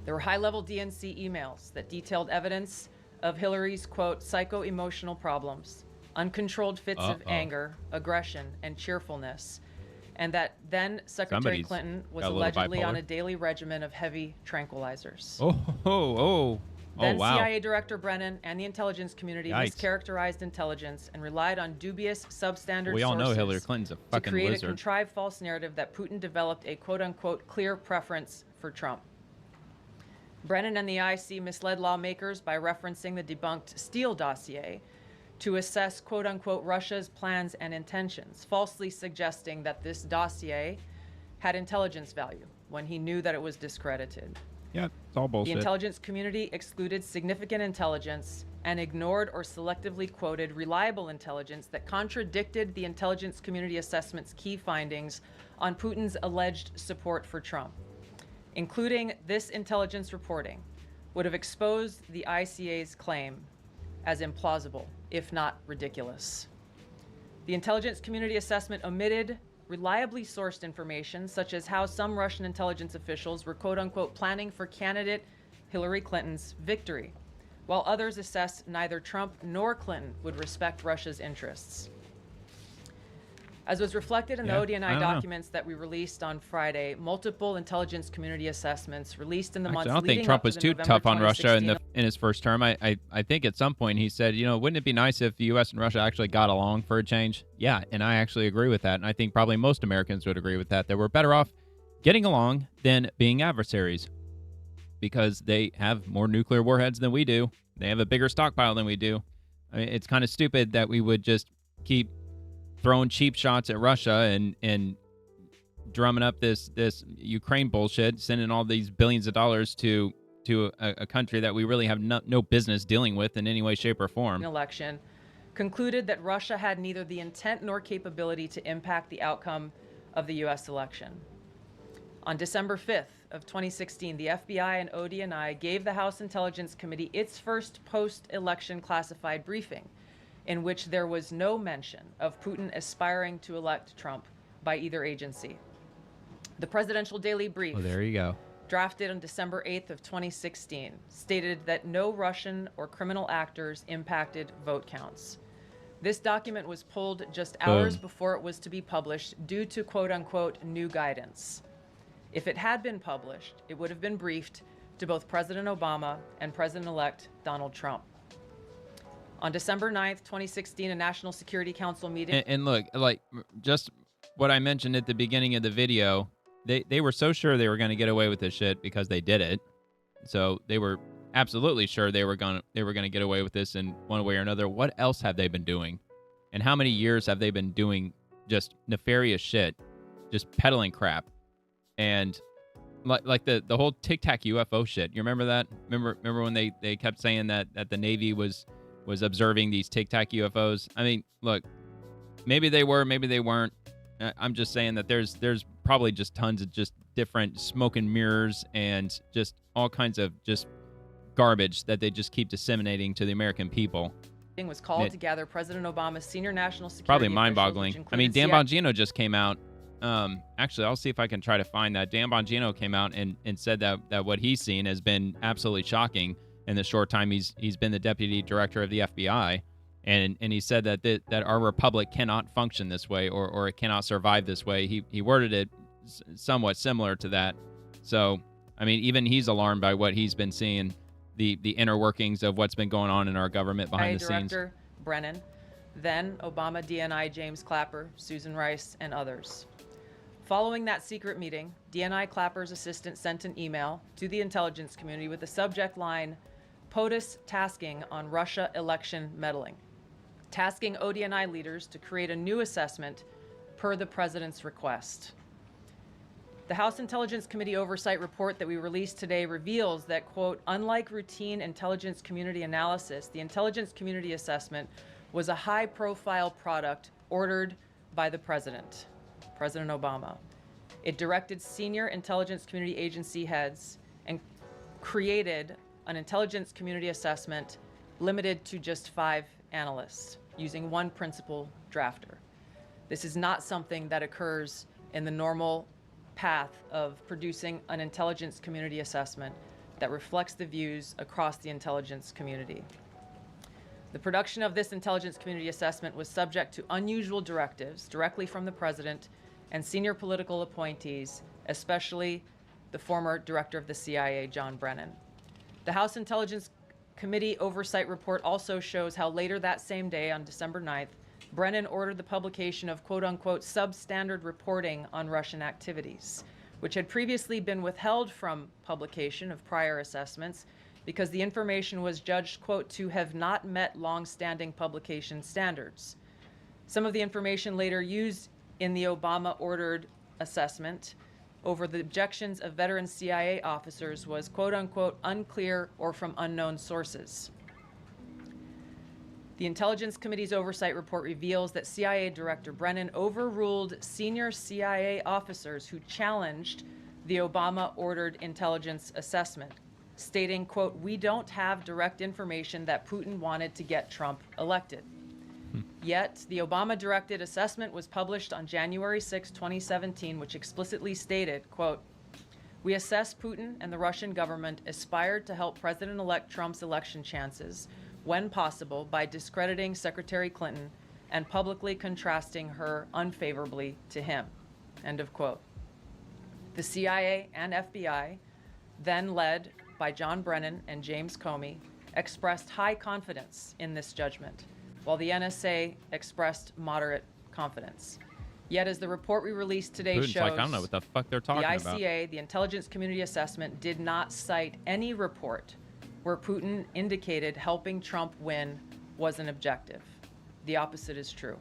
There were high-level DNC emails that detailed evidence of Hillary's, quote, psycho-emotional problems, uncontrolled fits of anger, aggression, and cheerfulness, and that then Secretary Clinton was allegedly on a daily regimen of heavy tranquilizers. Then wow. CIA Director Brennan and the intelligence community mischaracterized intelligence and relied on dubious substandard We all know sources Hillary Clinton's a fucking to create lizard. a contrived false narrative that Putin developed a quote-unquote clear preference for Trump. Brennan and the IC misled lawmakers by referencing the debunked Steele dossier to assess quote-unquote Russia's plans and intentions, falsely suggesting that this dossier had intelligence value when he knew that it was discredited. Yeah, it's all bullshit. The intelligence community excluded significant intelligence and ignored or selectively quoted reliable intelligence that contradicted the intelligence community assessment's key findings on Putin's alleged support for Trump. Including this intelligence reporting would have exposed the ICA's claim as implausible if not ridiculous. The intelligence community assessment omitted reliably sourced information, such as how some Russian intelligence officials were quote-unquote planning for candidate Hillary Clinton's victory, while others assessed neither Trump nor Clinton would respect Russia's interests. As was reflected in the DNI documents that we released on Friday, multiple intelligence community assessments released in the months leading up to the I don't think Trump was too November tough on Russia 2016 in his first term. I think at some point he said, wouldn't it be nice if the U.S. and Russia actually got along for a change? Yeah, and I actually agree with that. And I think probably most Americans would agree with that we're better off getting along than being adversaries, because they have more nuclear warheads than we do. They have a bigger stockpile than we do. I mean, it's kind of stupid that we would just keep throwing cheap shots at Russia and drumming up this Ukraine bullshit, sending all these billions of dollars to a country that we really have no business dealing with in any way, shape, or form. Election concluded that Russia had neither the intent nor capability to impact the outcome of the U.S. election. On December 5th of 2016, the FBI and DNI gave the House Intelligence Committee its first post-election classified briefing, in which there was no mention of Putin aspiring to elect Trump by either agency. The Presidential Daily Brief, there you go, drafted on December 8th of 2016, stated that no Russian or criminal actors impacted vote counts. This document was pulled just hours before it was to be published due to quote-unquote new guidance. If it had been published, it would have been briefed to both President Obama and President-elect Donald Trump. On December 9th, 2016, a National Security Council meeting... And look, like, just what I mentioned at the beginning of the video, they were so sure they were going to get away with this shit because they did it. So they were absolutely sure they were going to get away with this in one way or another. What else have they been doing? And how many years have they been doing just nefarious shit, just peddling crap? And like the whole Tic Tac UFO shit. You remember that? Remember when they kept saying that the Navy was observing these Tic Tac UFOs? I mean, look, maybe they were, maybe they weren't. I'm just saying that there's probably just tons of just different smoke and mirrors and just all kinds of just garbage that they just keep disseminating to the American people. Was called to gather President Obama's senior national security probably officials, mind-boggling. I mean, Dan Bongino just came out. Actually, I'll see if I can try to find that. Dan Bongino came out and said that what he's seen has been absolutely shocking in the short time he's been the deputy director of the FBI. And he said that our republic cannot function this way or it cannot survive this way. He worded it somewhat similar to that. So, I mean, even he's alarmed by what he's been seeing, the inner workings of what's been going on in our government behind the scenes. Director Brennan, then Obama DNI James Clapper, Susan Rice, and others. Following that secret meeting, DNI Clapper's assistant sent an email to the intelligence community with the subject line, POTUS tasking on Russia election meddling, tasking ODNI leaders to create a new assessment per the president's request. The House Intelligence Committee Oversight Report that we released today reveals that, quote, unlike routine intelligence community analysis, the intelligence community assessment was a high-profile product ordered by the president, President Obama. It directed senior intelligence community agency heads and created an intelligence community assessment limited to just 5 analysts using one principal drafter. This is not something that occurs in the normal path of producing an intelligence community assessment that reflects the views across the intelligence community. The production of this intelligence community assessment was subject to unusual directives directly from the president and senior political appointees, especially the former director of the CIA, John Brennan. The House Intelligence Committee Oversight Report also shows how later that same day, on December 9th, Brennan ordered the publication of quote-unquote substandard reporting on Russian activities, which had previously been withheld from publication of prior assessments because the information was judged, quote, to have not met long-standing publication standards. Some of the information later used in the Obama-ordered assessment over the objections of veteran CIA officers was, quote-unquote, unclear or from unknown sources. The Intelligence Committee's Oversight Report reveals that CIA Director Brennan overruled senior CIA officers who challenged the Obama-ordered intelligence assessment, stating, quote, "We don't have direct information that Putin wanted to get Trump elected." Yet, the Obama-directed assessment was published on January 6, 2017, which explicitly stated, quote, "We assess Putin and the Russian government aspired to help President-elect Trump's election chances, when possible, by discrediting Secretary Clinton and publicly contrasting her unfavorably to him." End of quote. The CIA and FBI, then led by John Brennan and James Comey, expressed high confidence in this judgment, while the NSA expressed moderate confidence. Yet, as the report we released today Putin's shows, like, I don't know what the fuck they're talking about. The ICA, the Intelligence Community Assessment, did not cite any report where Putin indicated helping Trump win was an objective. The opposite is true.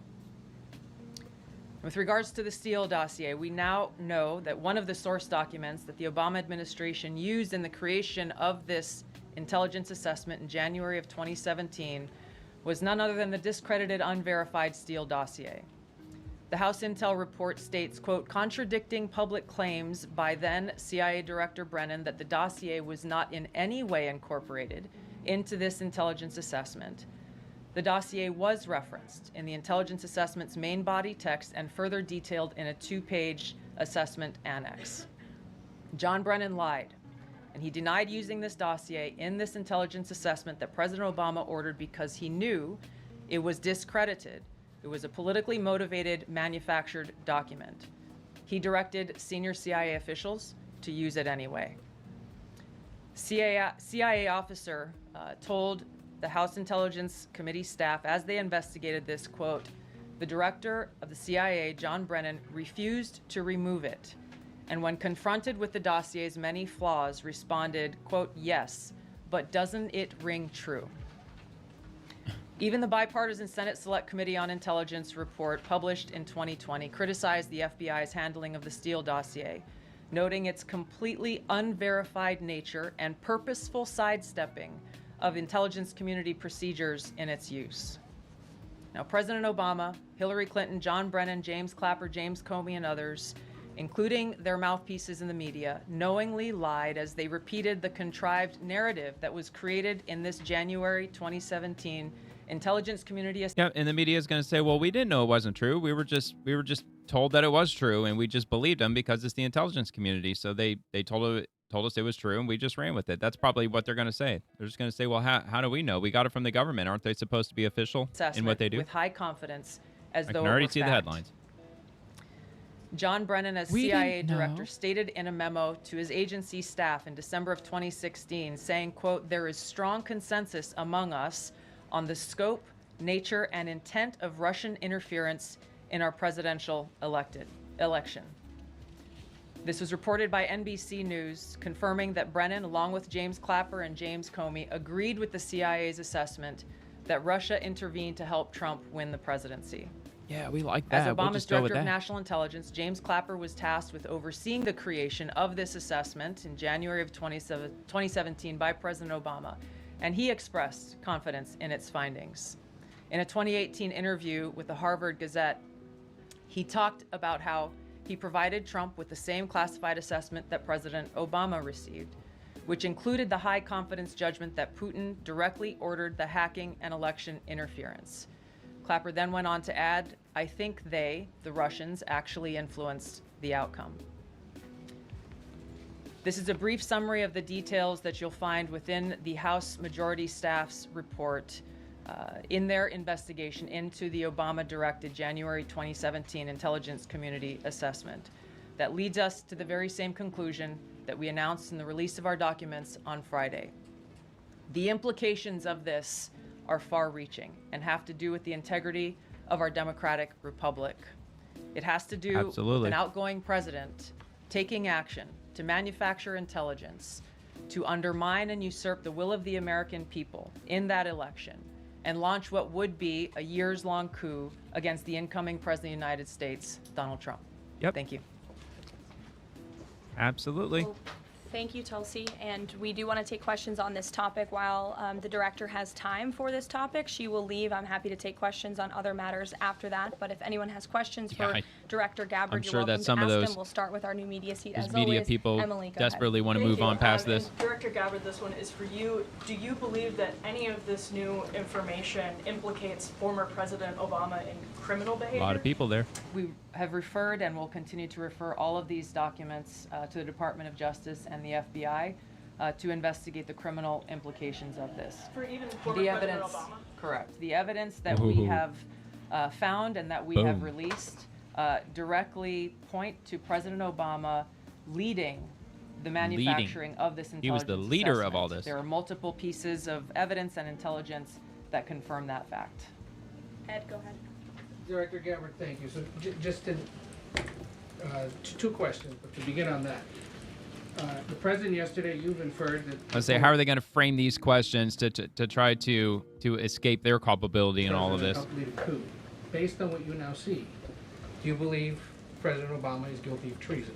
With regards to the Steele dossier, we now know that one of the source documents that the Obama administration used in the creation of this intelligence assessment in January of 2017 was none other than the discredited, unverified Steele dossier. The House Intel report states, quote, "Contradicting public claims by then CIA Director Brennan that the dossier was not in any way incorporated into this intelligence assessment. The dossier was referenced in the intelligence assessment's main body text and further detailed in a 2-page assessment annex." John Brennan lied, and he denied using this dossier in this intelligence assessment that President Obama ordered because he knew it was discredited. It was a politically motivated, manufactured document. He directed senior CIA officials to use it anyway. CIA officer told the House Intelligence Committee staff as they investigated this, quote, "The director of the CIA, John Brennan, refused to remove it, and when confronted with the dossier's many flaws, responded, quote, 'Yes, but doesn't it ring true?'" Even the bipartisan Senate Select Committee on Intelligence report published in 2020 criticized the FBI's handling of the Steele dossier, noting its completely unverified nature and purposeful sidestepping of intelligence community procedures in its use. Now, President Obama, Hillary Clinton, John Brennan, James Clapper, James Comey, and others, including their mouthpieces in the media, knowingly lied as they repeated the contrived narrative that was created in this January 2017 intelligence community. Yeah, and the media is going to say, "Well, we didn't know it wasn't true. We were just told that it was true, and we just believed them because it's the intelligence community. So they told us it was true, and we just ran with it." That's probably what they're going to say. They're just going to say, "Well, how do we know? We got it from the government. Aren't they supposed to be official in what they do?" With high confidence, as I though can it already were see the fact. headlines. John Brennan, as We CIA didn't director, know. stated in a memo to his agency staff in December of 2016, saying, quote, "There is strong consensus among us on the scope, nature, and intent of Russian interference in our presidential election." This was reported by NBC News, confirming that Brennan, along with James Clapper and James Comey, agreed with the CIA's assessment that Russia intervened to help Trump win the presidency. Yeah, we like that. As We'll Obama's just go with Director of that. National Intelligence, James Clapper was tasked with overseeing the creation of this assessment in January of 2017 by President Obama, and he expressed confidence in its findings. In a 2018 interview with the Harvard Gazette, he talked about how he provided Trump with the same classified assessment that President Obama received, which included the high confidence judgment that Putin directly ordered the hacking and election interference. Clapper then went on to add, "I think the Russians, actually influenced the outcome." This is a brief summary of the details that you'll find within the House Majority Staff's report in their investigation into the Obama-directed January 2017 Intelligence Community Assessment. That leads us to the very same conclusion that we announced in the release of our documents on Friday. The implications of this are far-reaching and have to do with the integrity of our democratic republic. It has to do with an outgoing president taking action to manufacture intelligence, to undermine and usurp the will of the American people in that election, and launch what would be a years-long coup against the incoming President of the United States, Donald Trump. Yep. Thank you. Absolutely. Thank you, Tulsi. And we do want to take questions on this topic while the director has time for this topic. She will leave. I'm happy to take questions on other matters after that. But if anyone has questions for Director Gabbard, you're welcome to ask them. We'll start with our new media seat. As media always, people Emily, desperately want to move on past this. Director Gabbard, this one is for you. Do you believe that any of this new information implicates former President Obama in criminal behavior? A lot of people there. We have referred and will continue to refer all of these documents to the Department of Justice and the FBI to investigate the criminal implications of this. For even former The President evidence, Obama? correct. The evidence that we have found and that we have released directly point to President Obama leading the manufacturing of this intelligence He was the leader assessment. of all this. There are multiple pieces of evidence and intelligence that confirm that fact. Ed, go ahead. Director Gabbard, thank you. So just to, two questions, but to begin on that. The president yesterday, you've inferred that... Let's say, how are they going to frame these questions to try to escape their culpability in all of this? Coup. Based on what you now see, do you believe President Obama is guilty of treason?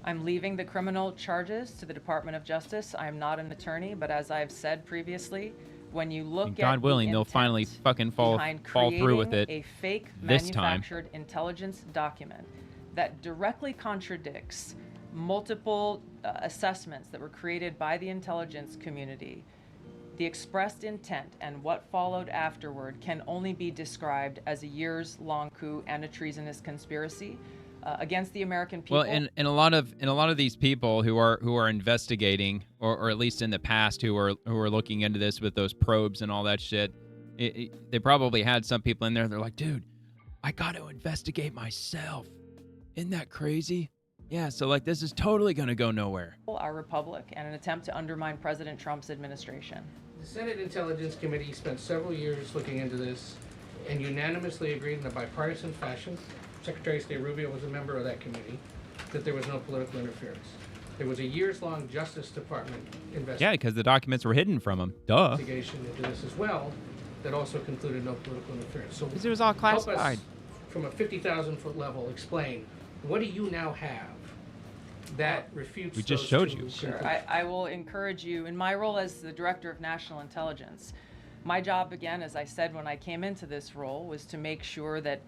I'm leaving the criminal charges to the Department of Justice. I am not an attorney, but as I've said previously, when you look at God willing, they'll finally fucking fall through with it a fake this time. manufactured intelligence document that directly contradicts multiple assessments that were created by the intelligence community, the expressed intent and what followed afterward can only be described as a years-long coup and a treasonous conspiracy against the American people. Well, and a lot of these people who are investigating, or at least in the past who are looking into this with those probes and all that shit, they probably had some people in there. They're like, dude, I got to investigate myself. Isn't that crazy? Yeah, so like this is totally going to go nowhere. Our republic and an attempt to undermine President Trump's administration. The Senate Intelligence Committee spent several years looking into this and unanimously agreed in a bipartisan fashion, Secretary of State Rubio was a member of that committee, that there was no political interference. There was a years-long Justice Department investigation. Yeah, because the documents were hidden from them. Duh. Investigation into this as well that also concluded no political interference. So because it was all classified. Help us, from a 50,000-foot level, explain, what do you now have that refutes We just those showed two you. Sure. I will encourage you, in my role as the Director of National Intelligence, my job, again, as I said when I came into this role, was to make sure that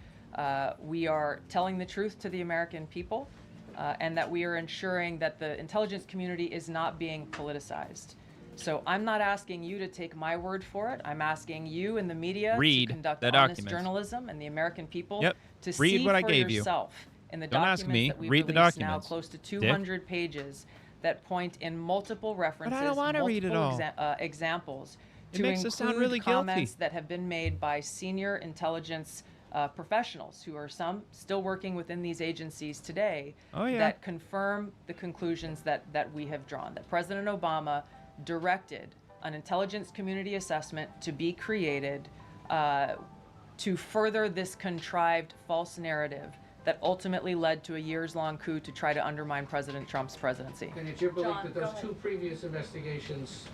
we are telling the truth to the American people and that we are ensuring that the intelligence community is not being politicized. So I'm not asking you to take my word for it. I'm asking you and the media to conduct honest journalism and the American people to see what I for gave yourself in the Don't documents ask me. that we've Read the released now, documents. close to 200 pages that point in multiple references, I don't want to read it all. Examples It to makes us sound really comments guilty. that have been made by senior intelligence professionals who are some still working within these agencies today that confirm the conclusions that we have drawn, that President Obama directed an intelligence community assessment to be created to further this contrived false narrative that ultimately led to a years-long coup to try to undermine President Trump's presidency. And it's your belief that those two previous investigations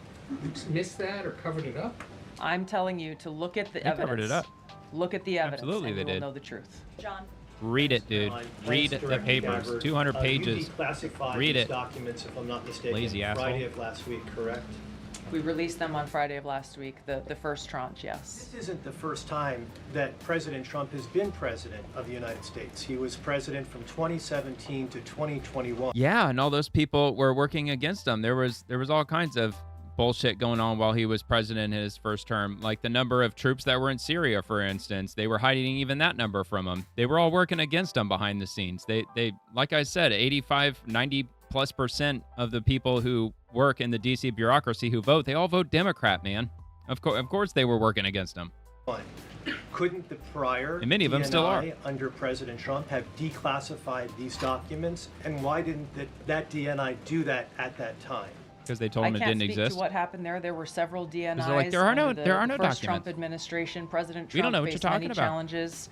missed that or covered it up? I'm telling you to look at the They evidence. covered it up. Look at the evidence, Absolutely and they you will did. know the truth. John. Read it, dude. Read the papers. 200 pages. You declassified Read these it. documents, if I'm not mistaken, Lazy asshole. Friday of last week, correct? We released them on Friday of last week, the first tranche, yes. This isn't the first time that President Trump has been president of the United States. He was president from 2017 to 2021. Yeah, and all those people were working against him. There was all kinds of bullshit going on while he was president in his first term. Like the number of troops that were in Syria, for instance, they were hiding even that number from him. They were all working against him behind the scenes. They like I said, 85-90+% of the people who work in the DC bureaucracy who vote, they all vote Democrat, man. Of course they were working against him. Couldn't the prior And many of them DNI still are. under President Trump have declassified these documents? And why didn't that DNI do that at that time? Because they told him it didn't I can't speak exist. to what happened there. There were several DNIs. they're like, there are no under the documents. first Trump administration. President Trump We don't know what faced you're talking many about. challenges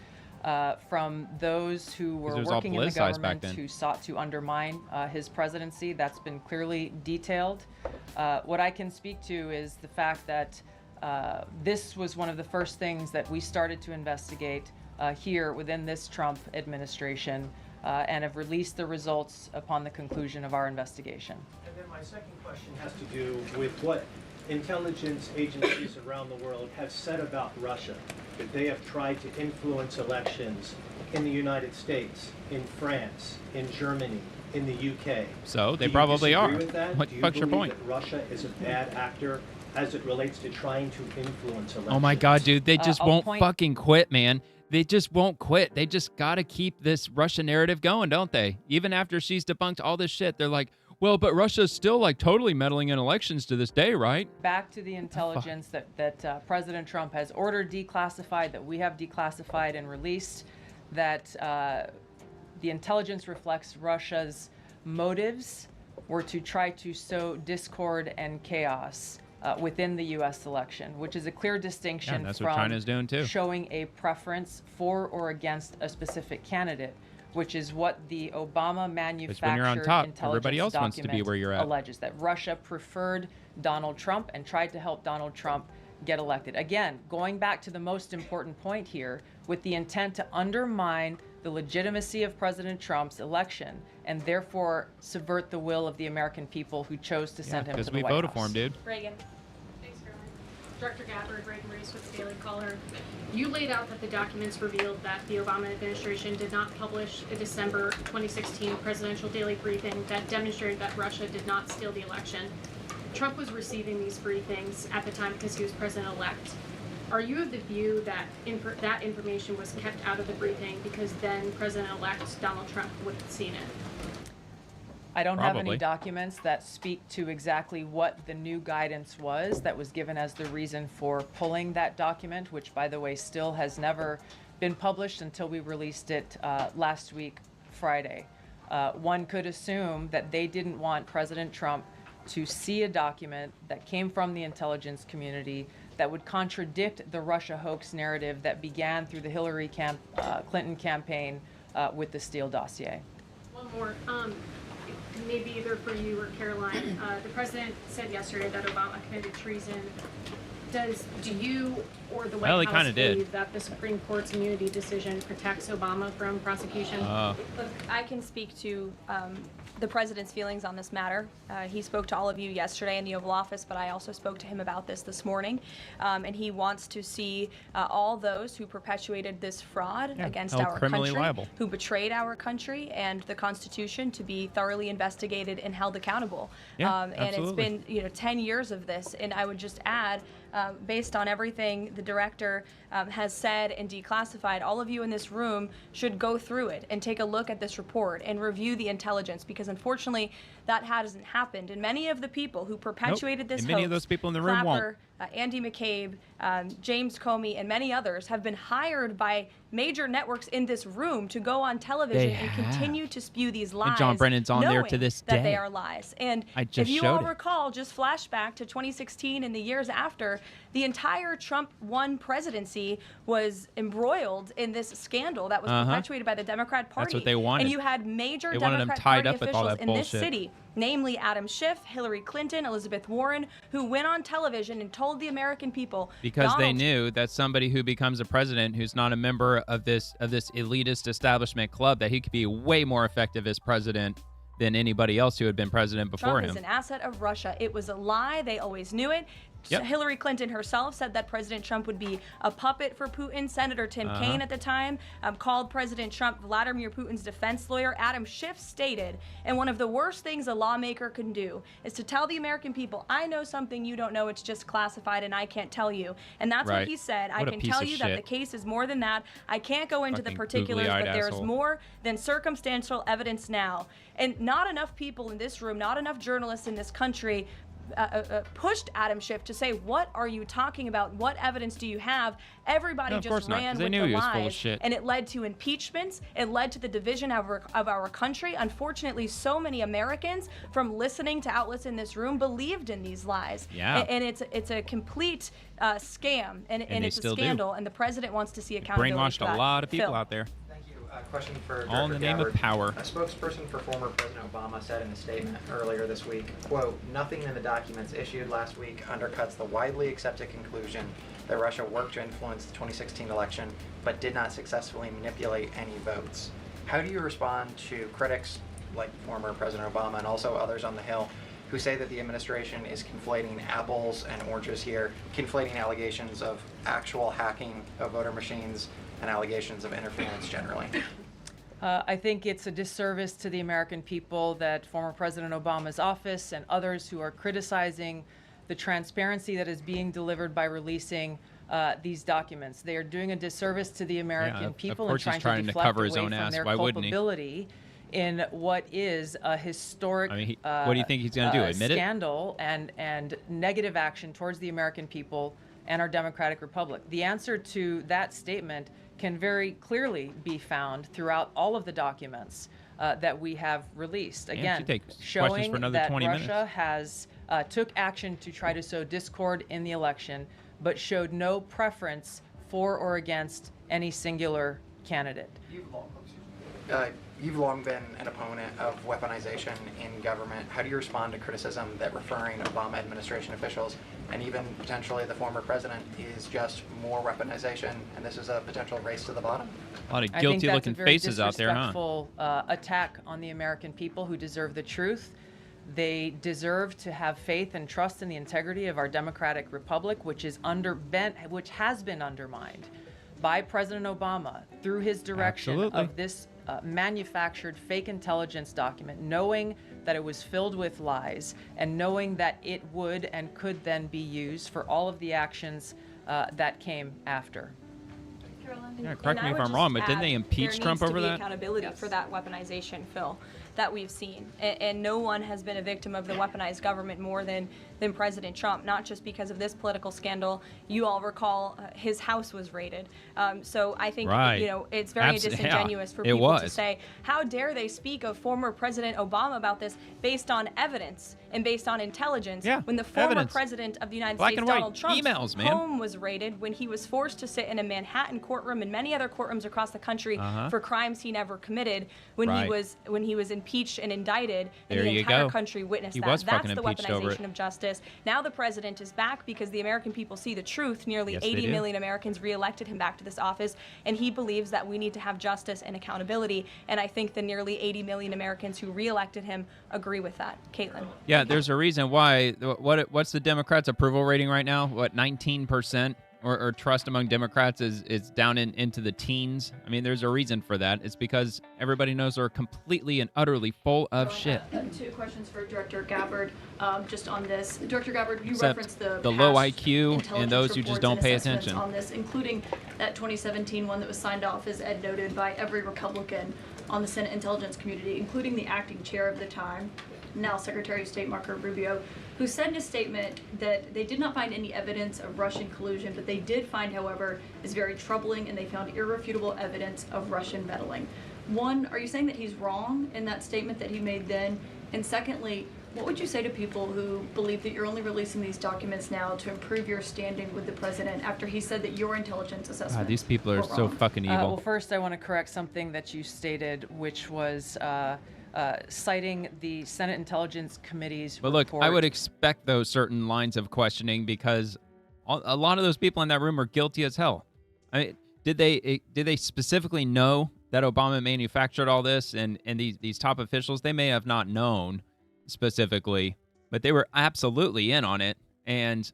from those who were it was all working in the politicized back government then. who sought to undermine his presidency. That's been clearly detailed. What I can speak to is the fact that this was one of the first things that we started to investigate here within this Trump administration. and have released the results upon the conclusion of our investigation. And then my second question has to do with what intelligence agencies around the world have said about Russia, that they have tried to influence elections in the United States, in France, in Germany, in the UK. So they probably are. With that? What the fuck's your point? That Russia is a bad actor as it relates to trying to influence elections? Oh my God, dude, they just won't fucking quit, man. They just won't quit. They just got to keep this Russia narrative going, don't they? Even after she's debunked all this shit, they're like, well, but Russia's still like totally meddling in elections to this day, right? Back to the intelligence that President Trump has ordered declassified, that we have declassified and released, that the intelligence reflects Russia's motives were to try to sow discord and chaos within the U.S. election, which is a clear distinction that's from what China's doing too. Showing a preference for or against a specific candidate, which is what the Obama manufactured when you're on top, intelligence everybody else wants to be document where you're at. alleges that Russia preferred Donald Trump and tried to help Donald Trump get elected. Again, going back to the most important point here, with the intent to undermine the legitimacy of President Trump's election and therefore subvert the will of the American people who chose to send him to the White House. Because we voted for him, dude. Reagan. Thanks, Caroline. Director Gabbard, Reagan Reese with the Daily Caller. You laid out that the documents revealed that the Obama administration did not publish a December 2016 presidential daily briefing that demonstrated that Russia did not steal the election. Trump was receiving these briefings at the time because he was president-elect. Are you of the view that that information was kept out of the briefing because then President-elect Donald Trump would have seen it? I don't have any documents that speak to exactly what the new guidance was that was given as the reason for pulling that document, which, by the way, still has never been published until we released it last week, Friday. One could assume that they didn't want President Trump to see a document that came from the intelligence community that would contradict the Russia hoax narrative that began through the Hillary Clinton campaign with the Steele dossier. One more. Maybe either for you or Caroline. The president said yesterday that Obama committed treason. Do you or the White House believe that the Supreme Court's immunity decision protects Obama from prosecution? Look, I can speak to the president's feelings on this matter. He spoke to all of you yesterday in the Oval Office, but I also spoke to him about this morning. And he wants to see all those who perpetuated this fraud against our country, who betrayed our country and the Constitution, to be thoroughly investigated and held accountable. And it's been 10 years of this. And I would just add, based on everything the director has said and declassified, all of you in this room should go through it and take a look at this report and review the intelligence, because unfortunately that hasn't happened. And many of the people who perpetuated this hoax, many of those people in the room Clapper, Andy McCabe, James Comey, and many others have been hired by major networks in this room to go on television and continue to spew these lies. And John Brennan's on there to this day. That they are lies. And if you all recall, just flashback to 2016 and the years after, the entire Trump 1 presidency was embroiled in this scandal that was perpetuated by the Democrat Party. That's what they wanted. And you had major they Democrat tied Party up with all officials that in bullshit. this city, namely Adam Schiff, Hillary Clinton, Elizabeth Warren, who went on television and told the American people because they knew that somebody who becomes a president who's not a member of this elitist establishment club, that he could be way more effective as president than anybody else who had been president before Trump him. is an asset of Russia. It was a lie. They always knew it. Yep. Hillary Clinton herself said that President Trump would be a puppet for Putin. Senator Tim Kaine at the time called President Trump Vladimir Putin's defense lawyer. Adam Schiff stated, and one of the worst things a lawmaker can do is to tell the American people, I know something you don't know, it's just classified and I can't tell you. And that's what he said. I can tell you that the case is more than that. I can't go into the particulars, but there's more than circumstantial evidence now. And not enough people in this room, not enough journalists in this country pushed Adam Schiff to say, what are you talking about? What evidence do you have? Everybody just ran with the lies, and it led to impeachments. It led to the division of our country. Unfortunately, so many Americans, from listening to outlets in this room, believed in these lies. And it's a complete scam, and it's a scandal, and the president wants to see accountability. Brainwashed a lot of people out there. Question for all in the name of power. A spokesperson for former President Obama said in a statement earlier this week, quote, nothing in the documents issued last week undercuts the widely accepted conclusion that Russia worked to influence the 2016 election but did not successfully manipulate any votes. How do you respond to critics like former President Obama and also others on the Hill who say that the administration is conflating apples and oranges here, conflating allegations of actual hacking of voter machines and allegations of interference generally? I think it's a disservice to the American people that former President Obama's office and others who are criticizing the transparency that is being delivered by releasing these documents. They are doing a disservice to the American people and trying to deflect cover his away own from ass. their Why wouldn't he? culpability in what is a historic what do you think he's going to do? Admit scandal and negative action towards the American people and our democratic republic. The answer to that statement can very clearly be found throughout all of the documents that we have released. Again, showing that Russia has took action to try to sow discord in the election, but showed no preference for or against any singular candidate. You've long been an opponent of weaponization in government. How do you respond to criticism that referring Obama administration officials and even potentially the former president is just more weaponization, and this is a potential race to the bottom? A lot of guilty-looking faces out there, huh? I think that's a very disrespectful attack on the American people who deserve the truth. They deserve to have faith and trust in the integrity of our democratic republic, which has been undermined by President Obama through his direction of this manufactured fake intelligence document, knowing that it was filled with lies and knowing that it would and could then be used for all of the actions that came after. Yeah, correct me if I'm wrong, but didn't they impeach Trump over that? There needs to be accountability for that weaponization, Phil, that we've seen. And no one has been a victim of the weaponized government more than President Trump, not just because of this political scandal. You all recall his house was raided. So I think, it's very disingenuous for people to say, how dare they speak of former President Obama about this based on evidence and based on intelligence when the former president of the United States, Donald Trump's home was raided, when he was forced to sit in a Manhattan courtroom and many other courtrooms across the country for crimes he never committed, when he was impeached and indicted, and the entire country witnessed that. That's the weaponization of justice. Now the president is back because the American people see the truth. Nearly 80 million Americans reelected him back to this office, and he believes that we need to have justice and accountability. And I think the nearly 80 million Americans who reelected him agree with that. Caitlin. Yeah, there's a reason why. What's the Democrats' approval rating right now? What, 19%? Or trust among Democrats is down into the teens. I mean, there's a reason for that. It's because everybody knows they're completely and utterly full of shit. Two questions for Director Gabbard, just on this. Director Gabbard, you Except referenced the low IQ and those who just don't pay attention on this, including that 2017 one that was signed off, as Ed noted, by every Republican on the Senate Intelligence Community, including the acting chair of the time, now Secretary of State Marco Rubio, who said in a statement that they did not find any evidence of Russian collusion, but they did find, however, is very troubling, and they found irrefutable evidence of Russian meddling. One, are you saying that he's wrong in that statement that he made then? And secondly, what would you say to people who believe that you're only releasing these documents now to improve your standing with the president after he said that your intelligence assessment these people are so fucking evil. Well, first I want to correct something that you stated, which was citing the Senate Intelligence Committee's report. Look, I would expect those certain lines of questioning because a lot of those people in that room are guilty as hell. I mean, did they specifically know that Obama manufactured all this? And these top officials, they may have not known specifically, but they were absolutely in on it. And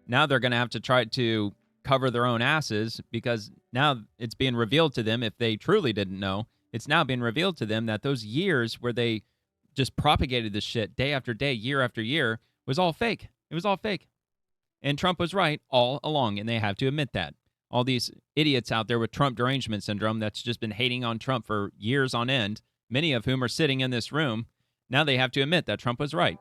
now they're going to have to try to cover their own asses because now it's being revealed to them, if they truly didn't know, it's now been revealed to them that those years where they just propagated this shit day after day, year after year, was all fake. It was all fake. And Trump was right all along, and they have to admit that. All these idiots out there with Trump derangement syndrome that's just been hating on Trump for years on end, many of whom are sitting in this room, now they have to admit that Trump was right.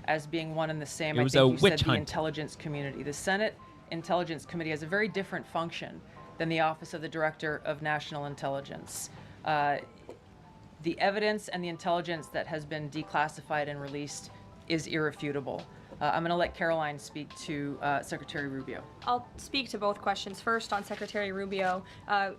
As being one and the same, It was I think a you witch said the hunt. Intelligence Community. The Senate Intelligence Committee has a very different function than the Office of the Director of National Intelligence. The evidence and the intelligence that has been declassified and released is irrefutable. I'm going to let Caroline speak to Secretary Rubio. I'll speak to both questions. First, on Secretary Rubio,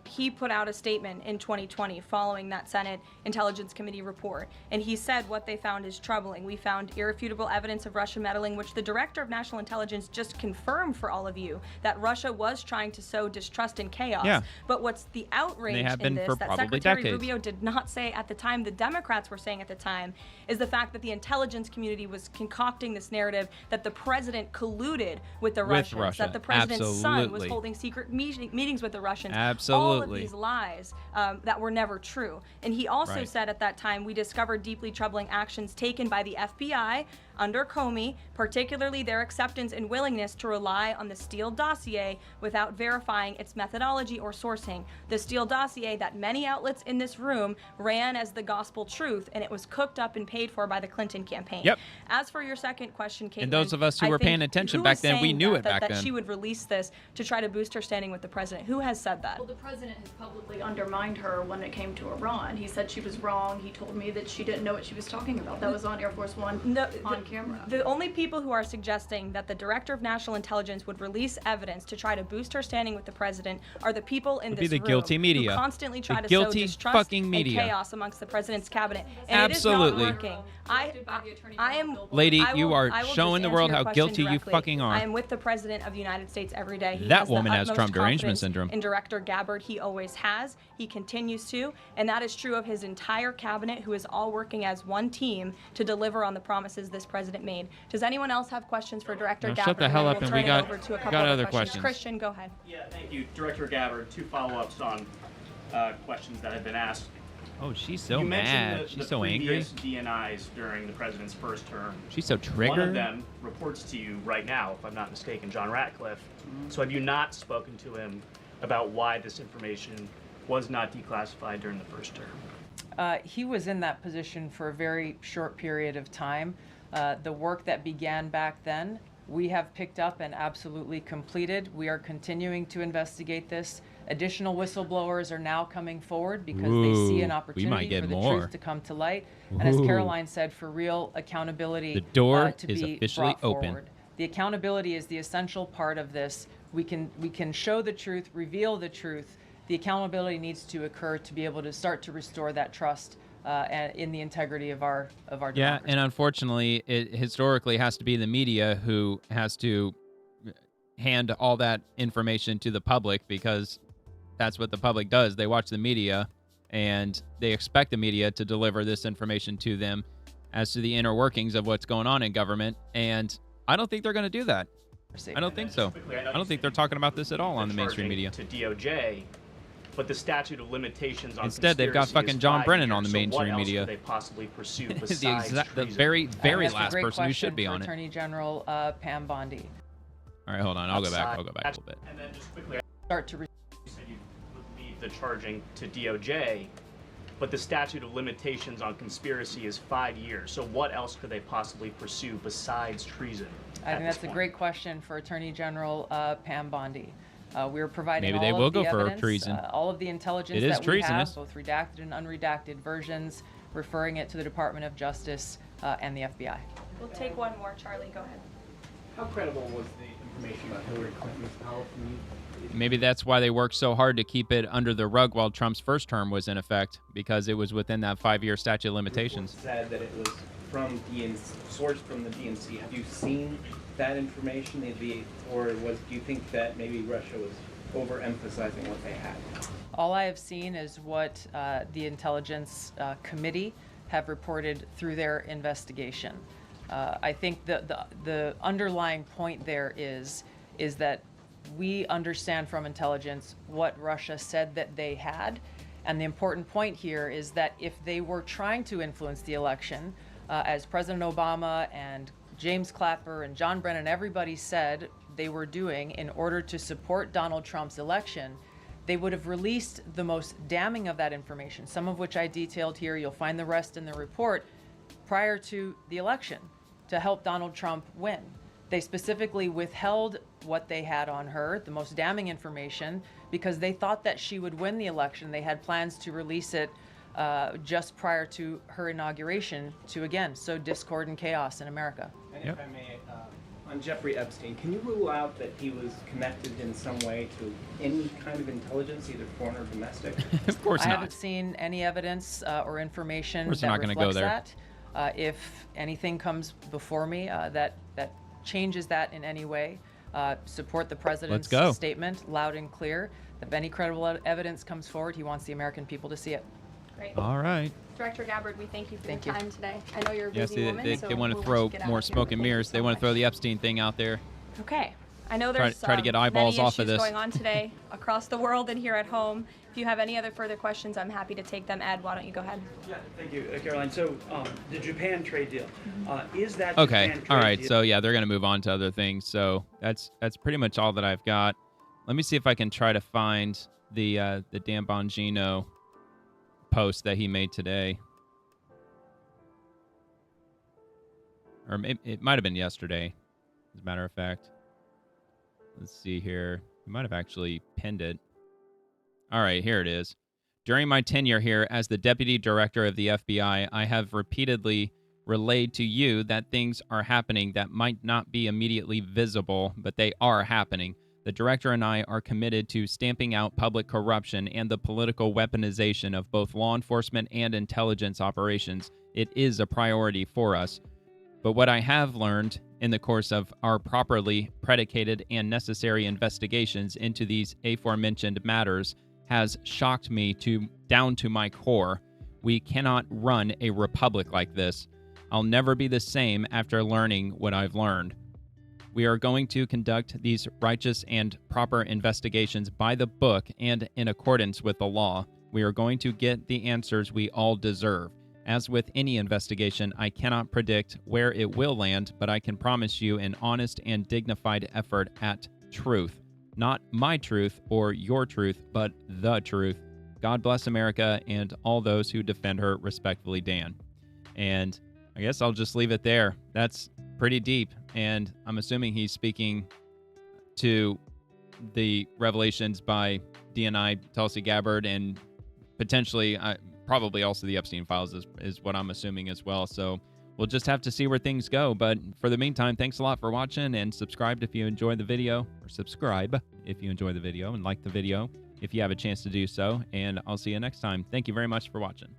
he put out a statement in 2020 following that Senate Intelligence Committee report, and he said what they found is troubling. We found irrefutable evidence of Russian meddling, which the Director of National Intelligence just confirmed for all of you, that Russia was trying to sow distrust and chaos. Yeah. But what's the outrage in this that Secretary Rubio did not say at the time, the Democrats were saying at the time, is the fact that the intelligence community was concocting this narrative that the president colluded with the Russians, that the president's son was holding secret meetings with the Russians. All of these lies that were never true. And he also said at that time, we discovered deeply troubling actions taken by the FBI under Comey, particularly their acceptance and willingness to rely on the Steele dossier without verifying its methodology or sourcing. The Steele dossier that many outlets in this room ran as the gospel truth, and it was cooked up and paid for by the Clinton campaign. Yep. As for your second question, Caitlin, and those of us who were paying attention back then, we knew it back then. That she would release this to try to boost her standing with the president. Who has said that? Well, the president has publicly undermined her when it came to Iran. He said she was wrong. He told me that she didn't know what she was talking about. That was on Air Force One on camera. The only people who are suggesting that the Director of National Intelligence would release evidence to try to boost her standing with the president are the people in this room guilty media. who constantly try the to sow guilty distrust fucking media. and chaos amongst the president's cabinet. And Absolutely. it is not working. I am, Lady, you are I will showing just the world answer how your question guilty you directly. fucking are. I am with the President of the United States every day. He That has the woman has utmost Trump derangement confidence syndrome. in Director Gabbard. He always has. He continues to. And that is true of his entire cabinet, who is all working as one team to deliver on the promises this president made. Does anyone else have questions for Director Now Gabbard? shut the hell up and we got other questions. Christian, go ahead. Yeah, thank you. Director Gabbard, 2 follow-ups on questions that have been asked. Oh, she's so you mad. The She's so angry. previous DNIs during the president's first term. She's so triggered. One of them reports to you right now, if I'm not mistaken, John Ratcliffe. So have you not spoken to him about why this information was not declassified during the first term? He was in that position for a very short period of time. The work that began back then, we have picked up and absolutely completed. We are continuing to investigate this. Additional whistleblowers are now coming forward because they see an opportunity for the truth to come to light. And as Caroline said, for real accountability the door to is be officially brought open. forward. The accountability is the essential part of this. We can show the truth, reveal the truth. The accountability needs to occur to be able to start to restore that trust in the integrity of our democracy. Yeah, and unfortunately, it historically has to be the media who has to hand all that information to the public, because that's what the public does. They watch the media, and they expect the media to deliver this information to them as to the inner workings of what's going on in government, and I don't think they're going to do that. I don't think so. I don't think they're talking about this at all on the mainstream media. To DOJ, but the statute of limitations on instead they've got fucking John Brennan on the mainstream media. What else could they possibly pursue besides the very last person who should be on it. Attorney General Pam Bondi. All right, hold on. I'll go back a little bit. And then just quickly, start to. You said you would leave the charging to DOJ, but the statute of limitations on conspiracy is 5 years. So what else could they possibly pursue besides treason? I think that's a great question for Attorney General Pam Bondi. We're providing Maybe they will go for treason. All of the intelligence that we have, both redacted and unredacted versions, referring it to the Department of Justice and the FBI. We'll take one more. Charlie, go ahead. How credible was the information about Hillary Clinton's power from you? Maybe that's why they worked so hard to keep it under the rug while Trump's first term was in effect, because it was within that 5-year statute of limitations. Said that it was from sourced from the DNC. Have you seen that information, or do you think that maybe Russia was overemphasizing what they had? All I have seen is what the Intelligence Committee have reported through their investigation. I think the underlying point there is that we understand from intelligence what Russia said that they had, and the important point here is that if they were trying to influence the election, as President Obama and James Clapper and John Brennan, everybody said they were doing in order to support Donald Trump's election, they would have released the most damning of that information, some of which I detailed here. You'll find the rest in the report, prior to the election to help Donald Trump win. They specifically withheld what they had on her, the most damning information, because they thought that she would win the election. They had plans to release it just prior to her inauguration to, again, sow discord and chaos in America. And if I may, on Jeffrey Epstein, can you rule out that he was connected in some way to any kind of intelligence, either foreign or domestic? Of course I not. haven't seen any evidence or information Of course that they're not gonna reflects go there. that. If anything comes before me that changes that in any way, support the president's statement loud and clear. If any credible evidence comes forward, he wants the American people to see it. Great. All right. Director Gabbard, we thank you for your time today. I know you're a Yes, busy woman, they so want to we'll throw let you get more out of here. smoke and mirrors. They want to throw the Epstein thing out there. Okay. I know there's Try to get eyeballs many off of issues this. going on today across the world and here at home. If you have any other further questions, I'm happy to take them. Ed, why don't you go ahead? Yeah, thank you, Caroline. So the Japan trade deal, is that Okay. Japan trade All right. deal? So yeah, they're going to move on to other things. So that's pretty much all that I've got. Let me see if I can try to find the Dan Bongino post that he made today. Or it might have been yesterday, as a matter of fact. Let's see here. He might have actually pinned it. All right, here it is. During my tenure here as the Deputy Director of the FBI, I have repeatedly relayed to you that things are happening that might not be immediately visible, but they are happening. The Director and I are committed to stamping out public corruption and the political weaponization of both law enforcement and intelligence operations. It is a priority for us. But what I have learned in the course of our properly predicated and necessary investigations into these aforementioned matters has shocked me down to my core. We cannot run a republic like this. I'll never be the same after learning what I've learned. We are going to conduct these righteous and proper investigations by the book and in accordance with the law. We are going to get the answers we all deserve. As with any investigation, I cannot predict where it will land, but I can promise you an honest and dignified effort at truth. Not my truth or your truth, but the truth. God bless America and all those who defend her. Respectfully, Dan. And I guess I'll just leave it there. That's pretty deep, and I'm assuming he's speaking to the revelations by DNI, Tulsi Gabbard, and potentially probably also the Epstein files is what I'm assuming as well. So we'll just have to see where things go. But for the meantime, thanks a lot for watching, and subscribe if you enjoyed the video, or subscribe if you enjoyed the video, and like the video if you have a chance to do so. And I'll see you next time. Thank you very much for watching.